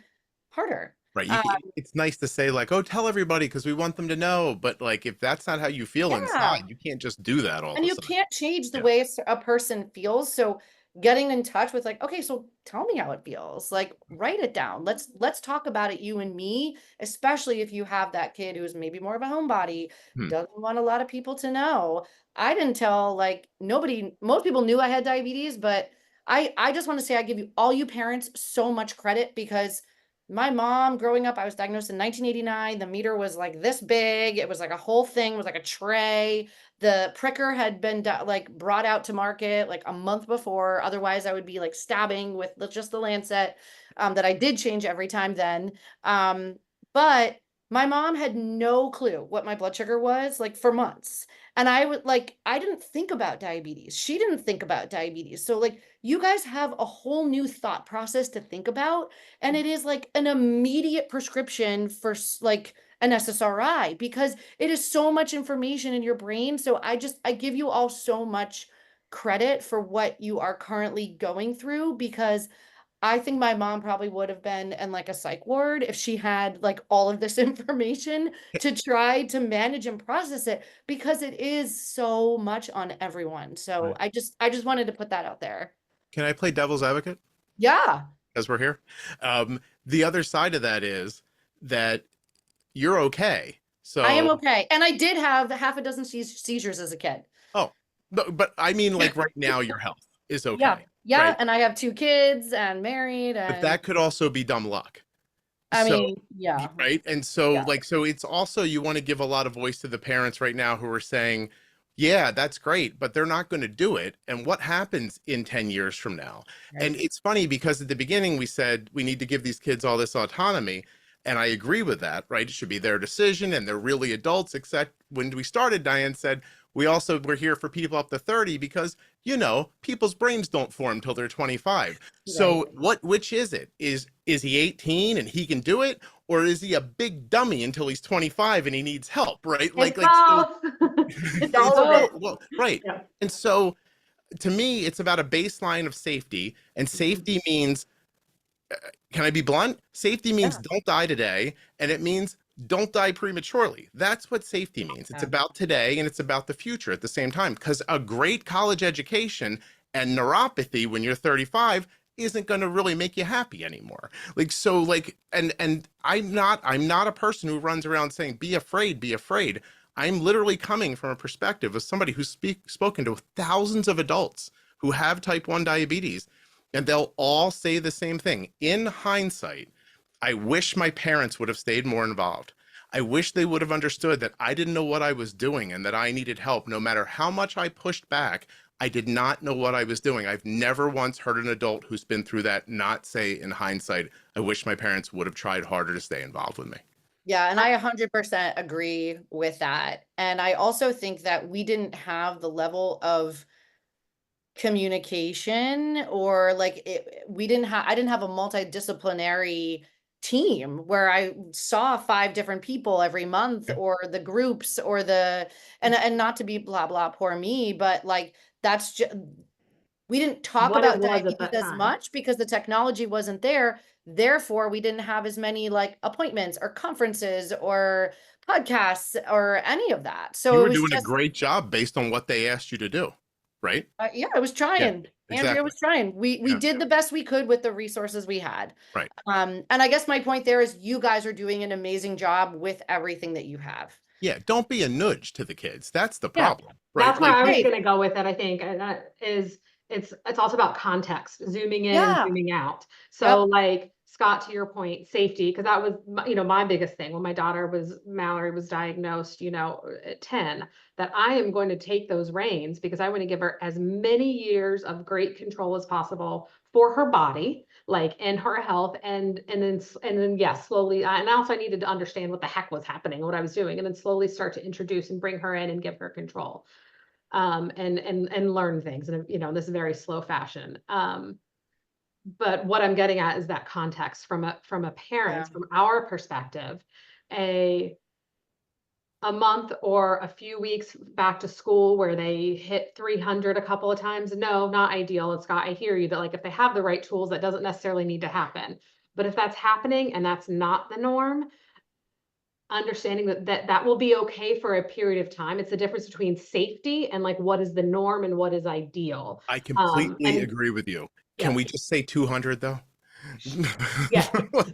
harder. Right. Uh, It's nice to say like, "Oh, tell everybody because we want them to know." But like, if that's not how you feel yeah. inside, you can't just do that all of And a you sudden. can't change the Yeah. way a person feels, so getting in touch with like, "Okay, so tell me how it feels." Like, write it down. Let's talk about it, you and me, especially if you have that kid who's maybe more of a homebody, Hmm. doesn't want a lot of people to know. I didn't tell like nobody, most people knew I had diabetes, but I just want to say I give you all you parents so much credit because my mom growing up, I was diagnosed in 1989. The meter was like this big. It was like a whole thing, it was like a tray. The pricker had been like brought out to market like a month before. Otherwise, I would be like stabbing with just the lancet that I did change every time then. But my mom had no clue what my blood sugar was like for months. And I would like, I didn't think about diabetes. She didn't think about diabetes. So, like, you guys have a whole new thought process to think about. And it is like an immediate prescription for like an SSRI because it is so much information in your brain. So, I give you all so much credit for what you are currently going through because I think my mom probably would have been in like a psych ward if she had like all of this information to try to manage and process it because it is so much on everyone. So Right. I just wanted to put that out there. Can I play devil's advocate Yeah, as we're here? The other side of that is that you're okay. I am So, okay. And I did have half a dozen seizures as a kid. oh, but I mean, like right now, your health is Yeah. okay, Yeah. right? And I have 2 kids and married But and that could also be dumb luck. I So, mean, yeah. right? And so, Yeah. like, so it's also, you want to give a lot of voice to the parents right now who are saying, yeah, that's great, but they're not going to do it. And what happens in 10 years from now? And Right. it's funny because at the beginning we said we need to give these kids all this autonomy. And I agree with that, right? It should be their decision and they're really adults, except when we started, Diane said, we're here for people up to 30 because, people's brains don't form till they're 25. So Right. which is it? Is he 18 and he can do it? Or is he a big dummy until he's 25 and he needs help, right? It's So both. It's all of it. well, right. Yeah. And so to me, it's about a baseline of safety. And safety means, can I be blunt? Safety means Yeah. don't die today. And it means don't die prematurely. That's what safety means. It's Yeah. about today and it's about the future at the same time. Because a great college education and neuropathy when you're 35 isn't going to really make you happy anymore. And I'm not a person who runs around saying be afraid, be afraid. I'm literally coming from a perspective of somebody who's spoken to thousands of adults who have type 1 diabetes, and they'll all say the same thing. In hindsight, I wish my parents would have stayed more involved. I wish they would have understood that I didn't know what I was doing and that I needed help. No matter how much I pushed back, I did not know what I was doing. I've never once heard an adult who's been through that not say in hindsight, I wish my parents would have tried harder to stay involved with me. Yeah, and I 100% agree with that. And I also think that we didn't have the level of communication or like I didn't have a multidisciplinary team where I saw 5 different people every month or the groups or and not to be blah blah poor me, but like that's just we didn't talk What it about was at diabetes that as time. much because the technology wasn't there. Therefore, we didn't have as many like appointments or conferences or podcasts or any of that. So You it were was doing a just great job based on what they asked you to do, right? yeah, I was trying. Yeah, Andrea exactly. was trying. We Yeah, did the best we could with the resources we had. right. And I guess my point there is you guys are doing an amazing job with everything that you have. Yeah, don't be a nudge to the kids. That's the Yeah, problem, right? That's where I was Right. going to go with it, I think, and that is it's also about context, zooming in and Yeah. zooming out. So Yep. like Scott, to your point, safety, because that was my biggest thing when Mallory was diagnosed, at 10, that I am going to take those reins because I want to give her as many years of great control as possible for her body, like and her health, and then yes, slowly. And also I needed to understand what the heck was happening, what I was doing, and then slowly start to introduce and bring her in and give her control. And learn things in this very slow fashion. But what I'm getting at is that context from a parent's, Yeah. from our perspective, a month or a few weeks back to school where they hit 300 a couple of times. No, not ideal. And Scott, I hear you that like if they have the right tools, that doesn't necessarily need to happen. But if that's happening and that's not the norm, understanding that will be okay for a period of time. It's the difference between safety and like what is the norm and what is ideal. I completely And agree with you. yeah. Can we just say 200 though? Yeah.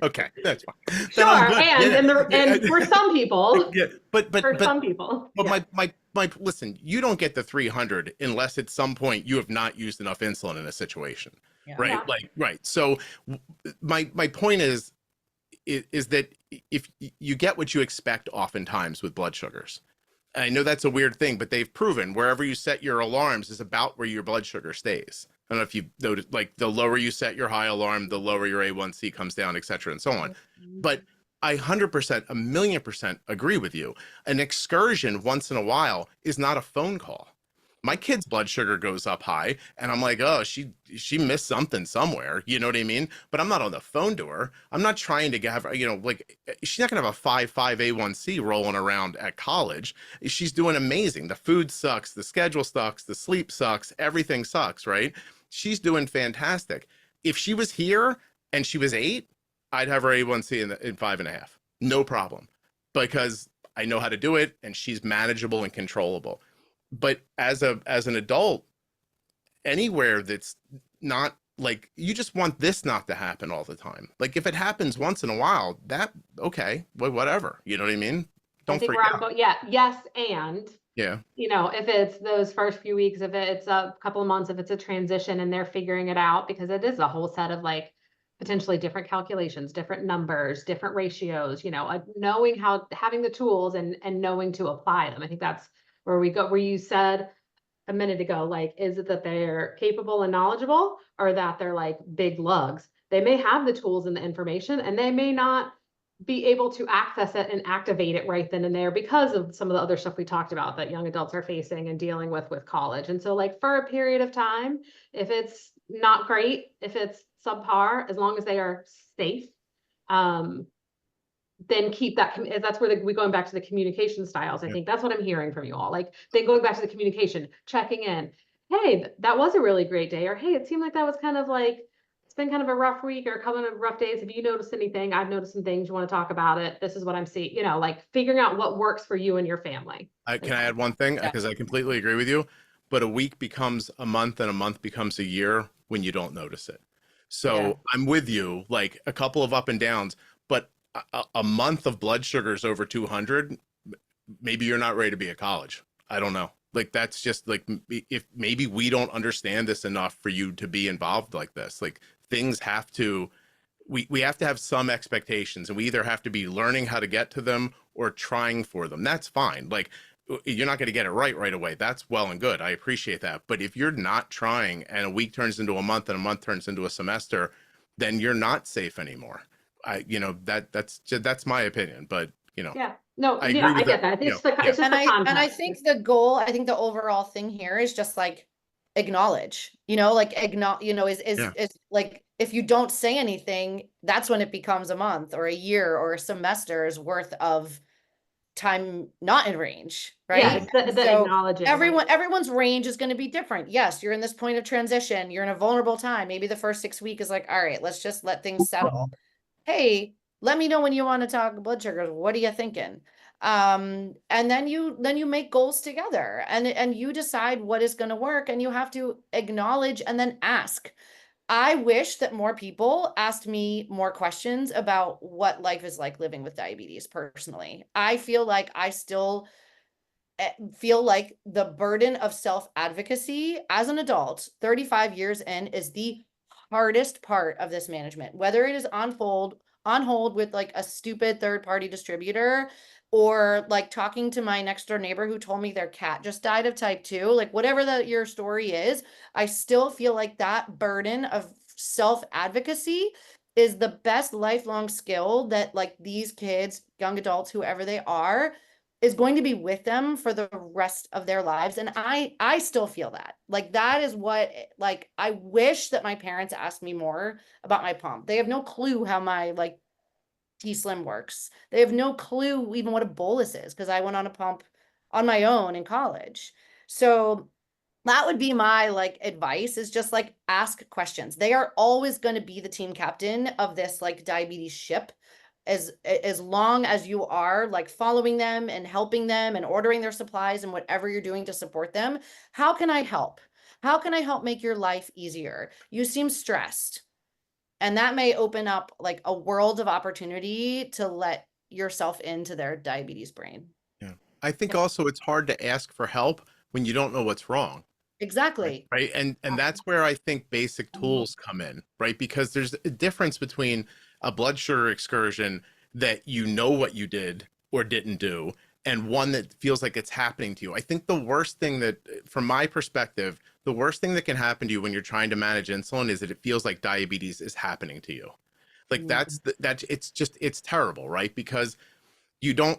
Okay, that's fine. Sure, Then I'm good. and for some people, Yeah, but some people, yeah. my listen, you don't get the 300 unless at some point you have not used enough insulin in a situation, Yeah. right? Yeah. Like, right. So my point is, is that if you get what you expect oftentimes with blood sugars. I know that's a weird thing, but they've proven wherever you set your alarms is about where your blood sugar stays. I don't know if you've noticed, like the lower you set your high alarm, the lower your A1C comes down, et cetera, and so on. But I 100%, a million percent agree with you. An excursion once in a while is not a phone call. My kid's blood sugar goes up high, and I'm like, oh, she missed something somewhere. You know what I mean? But I'm not on the phone to her. I'm not trying to have, like she's not gonna have a 5.5 A1C rolling around at college. She's doing amazing. The food sucks, the schedule sucks, the sleep sucks, everything sucks, right? She's doing fantastic. If she was here and she was 8, I'd have her A1C in 5.5, no problem, because I know how to do it, and she's manageable and controllable. But as an adult, anywhere that's not like, you just want this not to happen all the time. Like if it happens once in a while, that okay, well, whatever. You know what I mean? I Don't think freak where I'm out. going, yeah, yes, and Yeah. if it's those first few weeks, if it's a couple of months, if it's a transition and they're figuring it out, because it is a whole set of like potentially different calculations, different numbers, different ratios, knowing how, having the tools and knowing to apply them. I think that's where we go, where you said a minute ago, like, is it that they're capable and knowledgeable, or that they're like big lugs? They may have the tools and the information, and they may not be able to access it and activate it right then and there because of some of the other stuff we talked about that young adults are facing and dealing with college. And so like for a period of time, if it's not great, if it's subpar, as long as they are safe, then keep that, that's where we going back to the communication styles. I Yeah. think that's what I'm hearing from you all. Like then going back to the communication, checking in. Hey, that was a really great day. Or hey, it seemed like that was kind of like, it's been kind of a rough week or a couple of rough days. Have you noticed anything? I've noticed some things. You want to talk about it? This is what I'm seeing, like figuring out what works for you and your family. Can I add one thing? Yeah. Because I completely agree with you. But a week becomes a month, and a month becomes a year when you don't notice it. So Yeah. I'm with you, like a couple of up and downs, but a month of blood sugars over 200, maybe you're not ready to be at college. I don't know. Like that's just like, if maybe we don't understand this enough for you to be involved like this. Like things have to, we have to have some expectations, and we either have to be learning how to get to them or trying for them. That's fine. Like you're not going to get it right away. That's well and good. I appreciate that. But if you're not trying, and a week turns into a month and a month turns into a semester, then you're not safe anymore. That's my opinion, but Yeah, no, I yeah, agree I with get that. that. It's Yeah. just the And I context. think the goal, I think the overall thing here is just like acknowledge, like Yeah. is like if you don't say anything, that's when it becomes a month or a year or a semester's worth of time not in range, right? Yeah, it's the So acknowledging. Like, everyone's range is going to be different. Yes, you're in this point of transition, you're in a vulnerable time. Maybe the first 6 weeks is like, all right, let's just let things settle. Hey, let me know when you want to talk blood sugars. What are you thinking? And then you make goals together, and you decide what is going to work, and you have to acknowledge and then ask. I wish that more people asked me more questions about what life is like living with diabetes personally. I feel like I still feel like the burden of self-advocacy as an adult, 35 years in, is the hardest part of this management, whether it is on hold with like a stupid third-party distributor, or like talking to my next door neighbor who told me their cat just died of type 2, like whatever your story is, I still feel like that burden of self-advocacy is the best lifelong skill that like these kids, young adults, whoever they are, is going to be with them for the rest of their lives. And I still feel that. Like that is what, like I wish that my parents asked me more about my pump. They have no clue how my like T-Slim works. They have no clue even what a bolus is, because I went on a pump on my own in college. So that would be my like advice, is just like ask questions. They are always going to be the team captain of this like diabetes ship, as long as you are like following them and helping them and ordering their supplies and whatever you're doing to support them. How can I help? How can I help make your life easier? You seem stressed. And that may open up like a world of opportunity to let yourself into their diabetes brain. Yeah. I think also it's hard to ask for help when you don't know what's wrong. Exactly. Right. And that's where I think basic tools come in, right? Because there's a difference between a blood sugar excursion that you know what you did or didn't do, and one that feels like it's happening to you. I think the worst thing that, from my perspective, the worst thing that can happen to you when you're trying to manage insulin is that it feels like diabetes is happening to you. Like that's it's terrible, right? Because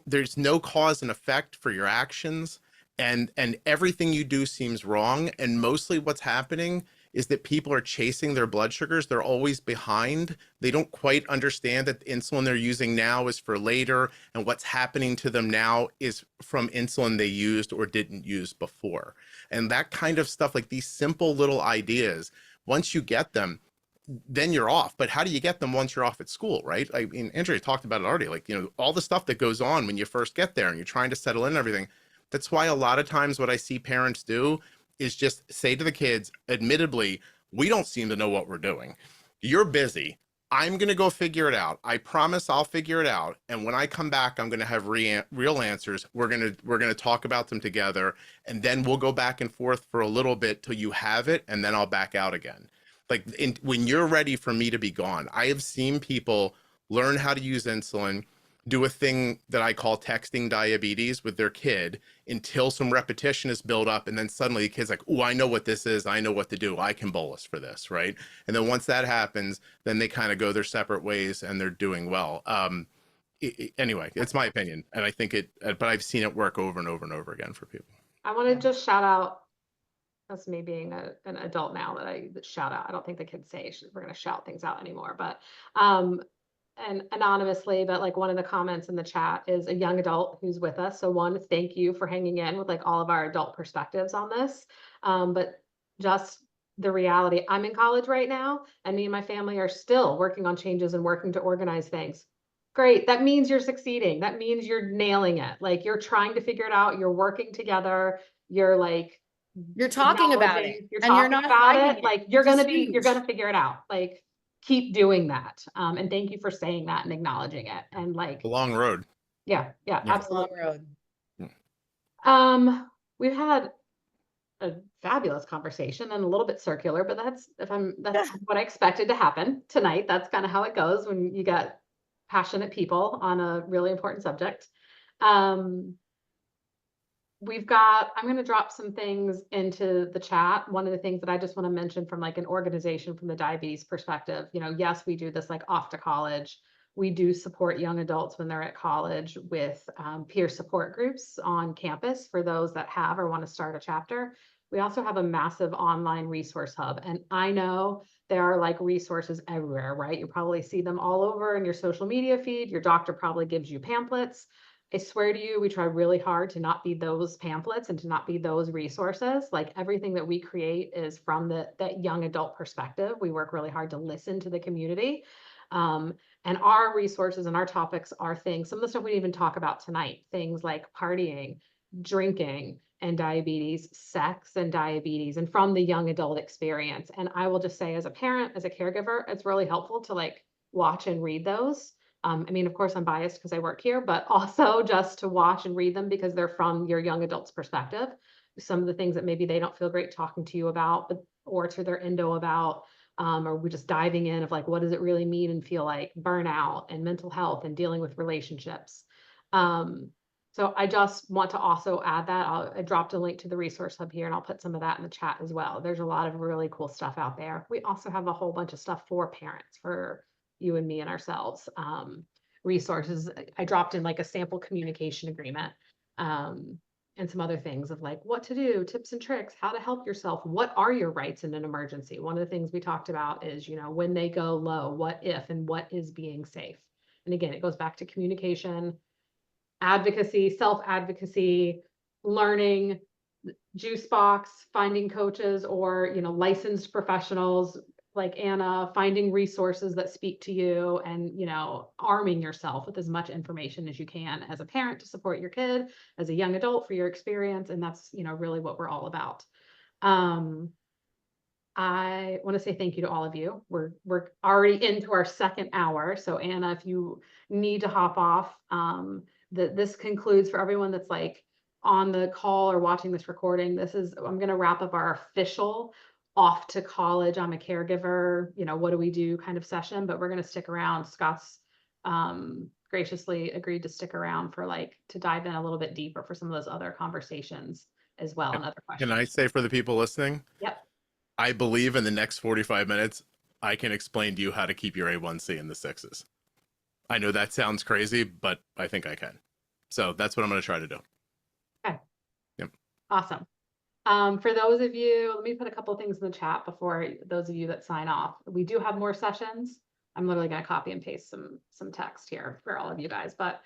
there's no cause and effect for your actions, and everything you do seems wrong, and mostly what's happening is that people are chasing their blood sugars. They're always behind. They don't quite understand that the insulin they're using now is for later, and what's happening to them now is from insulin they used or didn't use before. And that kind of stuff, like these simple little ideas, once you get them, then you're off. But how do you get them once you're off at school, right? I mean, Andrea talked about it already, like, all the stuff that goes on when you first get there and you're trying to settle in and everything. That's why a lot of times what I see parents do is just say to the kids, admittedly, we don't seem to know what we're doing. You're busy. I'm going to go figure it out. I promise I'll figure it out. And when I come back, I'm going to have real answers. We're going to talk about them together. And then we'll go back and forth for a little bit till you have it. And then I'll back out again. Like when you're ready for me to be gone. I have seen people learn how to use insulin, do a thing that I call texting diabetes with their kid until some repetition is built up. And then suddenly the kid's like, oh, I know what this is. I know what to do. I can bolus for this, right? And then once that happens, then they kind of go their separate ways and they're doing well. Anyway, it's my opinion. And I think but I've seen it work over and over and over again for people. I want to just shout out, that's me being an adult now that shout out. I don't think the kids say we're going to shout things out anymore, but and anonymously, but like one of the comments in the chat is a young adult who's with us. So one, thank you for hanging in with like all of our adult perspectives on this. But just the reality, I'm in college right now, and me and my family are still working on changes and working to organize things. Great. That means you're succeeding. That means you're nailing it. Like you're trying to figure it out. You're working together. You're like, You're talking about it, you're and you're talking not about fighting it. it, Like you're which is gonna huge. figure it out. Like keep doing that. And thank you for saying that and acknowledging it. And like, A long road. yeah, Yeah. It's a long absolutely. road. We've had a fabulous conversation and a little bit circular, but that's what I expected to happen tonight. That's kind of how it goes when you got passionate people on a really important subject. I'm going to drop some things into the chat. One of the things that I just want to mention from like an organization from the diabetes perspective, yes, we do this like off to college. We do support young adults when they're at college with peer support groups on campus for those that have or want to start a chapter. We also have a massive online resource hub. And I know there are like resources everywhere, right? You probably see them all over in your social media feed. Your doctor probably gives you pamphlets. I swear to you, we try really hard to not be those pamphlets and to not be those resources. Like everything that we create is from that young adult perspective. We work really hard to listen to the community. And our resources and our topics are things, some of the stuff we didn't even talk about tonight, things like partying, drinking, and diabetes, sex and diabetes, and from the young adult experience. And I will just say, as a parent, as a caregiver, it's really helpful to like watch and read those. I mean, of course, I'm biased because I work here, but also just to watch and read them because they're from your young adult's perspective. Some of the things that maybe they don't feel great talking to you about, or to their endo about, or we're just diving in of like, what does it really mean and feel like burnout and mental health and dealing with relationships. So I just want to also add that I dropped a link to the resource hub here and I'll put some of that in the chat as well. There's a lot of really cool stuff out there. We also have a whole bunch of stuff for parents, for you and me and ourselves, resources. I dropped in like a sample communication agreement, and some other things of like what to do, tips and tricks, how to help yourself. What are your rights in an emergency? One of the things we talked about is, when they go low, what if, and what is being safe. And again, it goes back to communication, advocacy, self-advocacy, learning, juice box, finding coaches or, licensed professionals like Anna, finding resources that speak to you and, arming yourself with as much information as you can as a parent to support your kid, as a young adult for your experience. And that's, really what we're all about. I want to say thank you to all of you. We're already into our second hour. So Anna, if you need to hop off, this concludes for everyone that's like on the call or watching this recording. I'm going to wrap up our official off to college, I'm a caregiver, you know, what do we do kind of session, but we're going to stick around. Scott's graciously agreed to stick around for like to dive in a little bit deeper for some of those other conversations as well and other Can I questions. say for the people listening, Yep. I believe in the next 45 minutes, I can explain to you how to keep your A1C in the sixes. I know that sounds crazy, but I think I can. So that's what I'm going to try to do. Okay. Yep. Awesome. For those of you, let me put a couple of things in the chat before those of you that sign off. We do have more sessions. I'm literally going to copy and paste some text here for all of you guys, but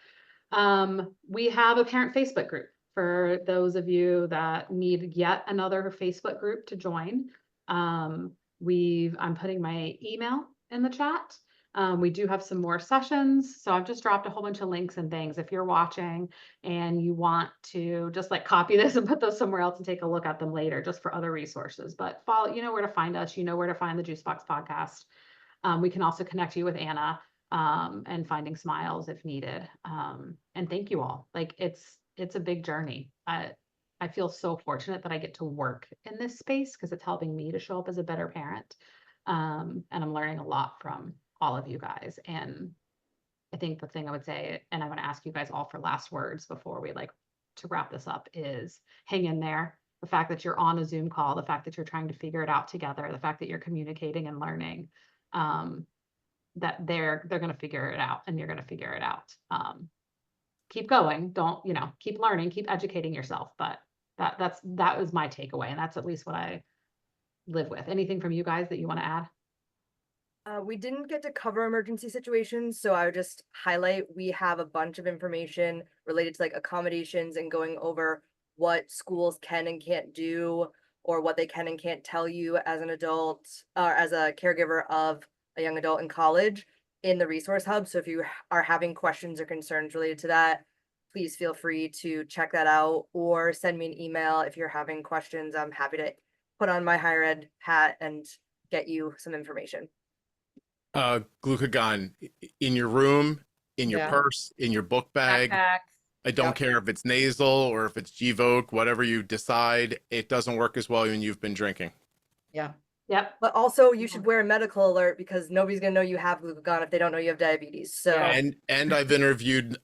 we have a parent Facebook group for those of you that need yet another Facebook group to join. I'm putting my email in the chat. We do have some more sessions, so I've just dropped a whole bunch of links and things. If you're watching and you want to just like copy this and put those somewhere else and take a look at them later, just for other resources. But follow, you know where to find us, you know where to find the Juicebox podcast. We can also connect you with Anna and Finding Smiles if needed. And thank you all. Like it's a big journey. I feel so fortunate that I get to work in this space because it's helping me to show up as a better parent. And I'm learning a lot from all of you guys. And I think the thing I would say, and I'm going to ask you guys all for last words before we like to wrap this up, is hang in there. The fact that you're on a Zoom call, the fact that you're trying to figure it out together, the fact that you're communicating and learning, that they're going to figure it out and you're going to figure it out. Keep going. Don't, you know, keep learning, keep educating yourself. But that was my takeaway. And that's at least what I live with. Anything from you guys that you want to add? We didn't get to cover emergency situations, so I would just highlight we have a bunch of information related to like accommodations and going over what schools can and can't do, or what they can and can't tell you as an adult or as a caregiver of a young adult in college in the resource hub. So if you are having questions or concerns related to that, please feel free to check that out or send me an email if you're having questions. I'm happy to put on my higher ed hat and get you some information. Glucagon in your room, in your Yeah. purse, in your book bag. Backpack. I don't Yep. care if it's nasal or if it's Gvoke, whatever you decide, it doesn't work as well when you've been drinking. Yeah. Yep. But also you should wear a medical alert because nobody's gonna know you have glucagon if they don't know you have diabetes. So Yeah. And I've interviewed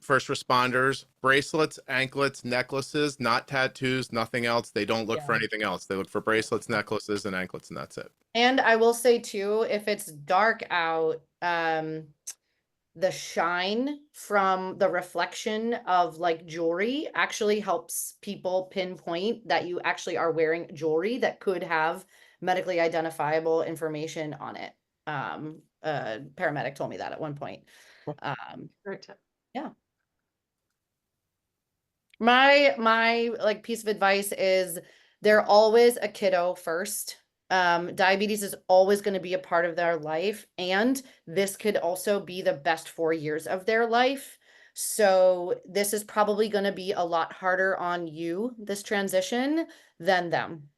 first responders, bracelets, anklets, necklaces, not tattoos, nothing else. They don't look for Yeah. anything else. They look for bracelets, necklaces, and anklets, and that's it. And I will say too, if it's dark out, the shine from the reflection of like jewelry actually helps people pinpoint that you actually are wearing jewelry that could have medically identifiable information on it. A paramedic told me that at one point. Great tip. Yeah. My like piece of advice is they're always a kiddo first. Diabetes is always going to be a part of their life, and this could also be the best 4 years of their life. So this is probably going to be a lot harder on you, this transition, than them.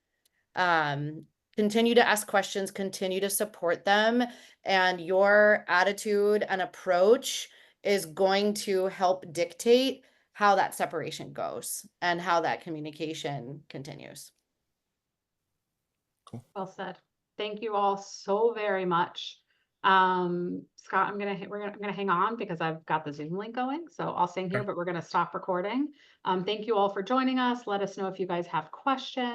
Continue to ask questions, continue to support them, and your attitude and approach is going to help dictate how that separation goes and how that communication continues. Well said. Thank you all so very much. Scott, I'm gonna hang on because I've got the Zoom link going. So I'll sing here, Okay. but we're gonna stop recording. Thank you all for joining us. Let us know if you guys have questions.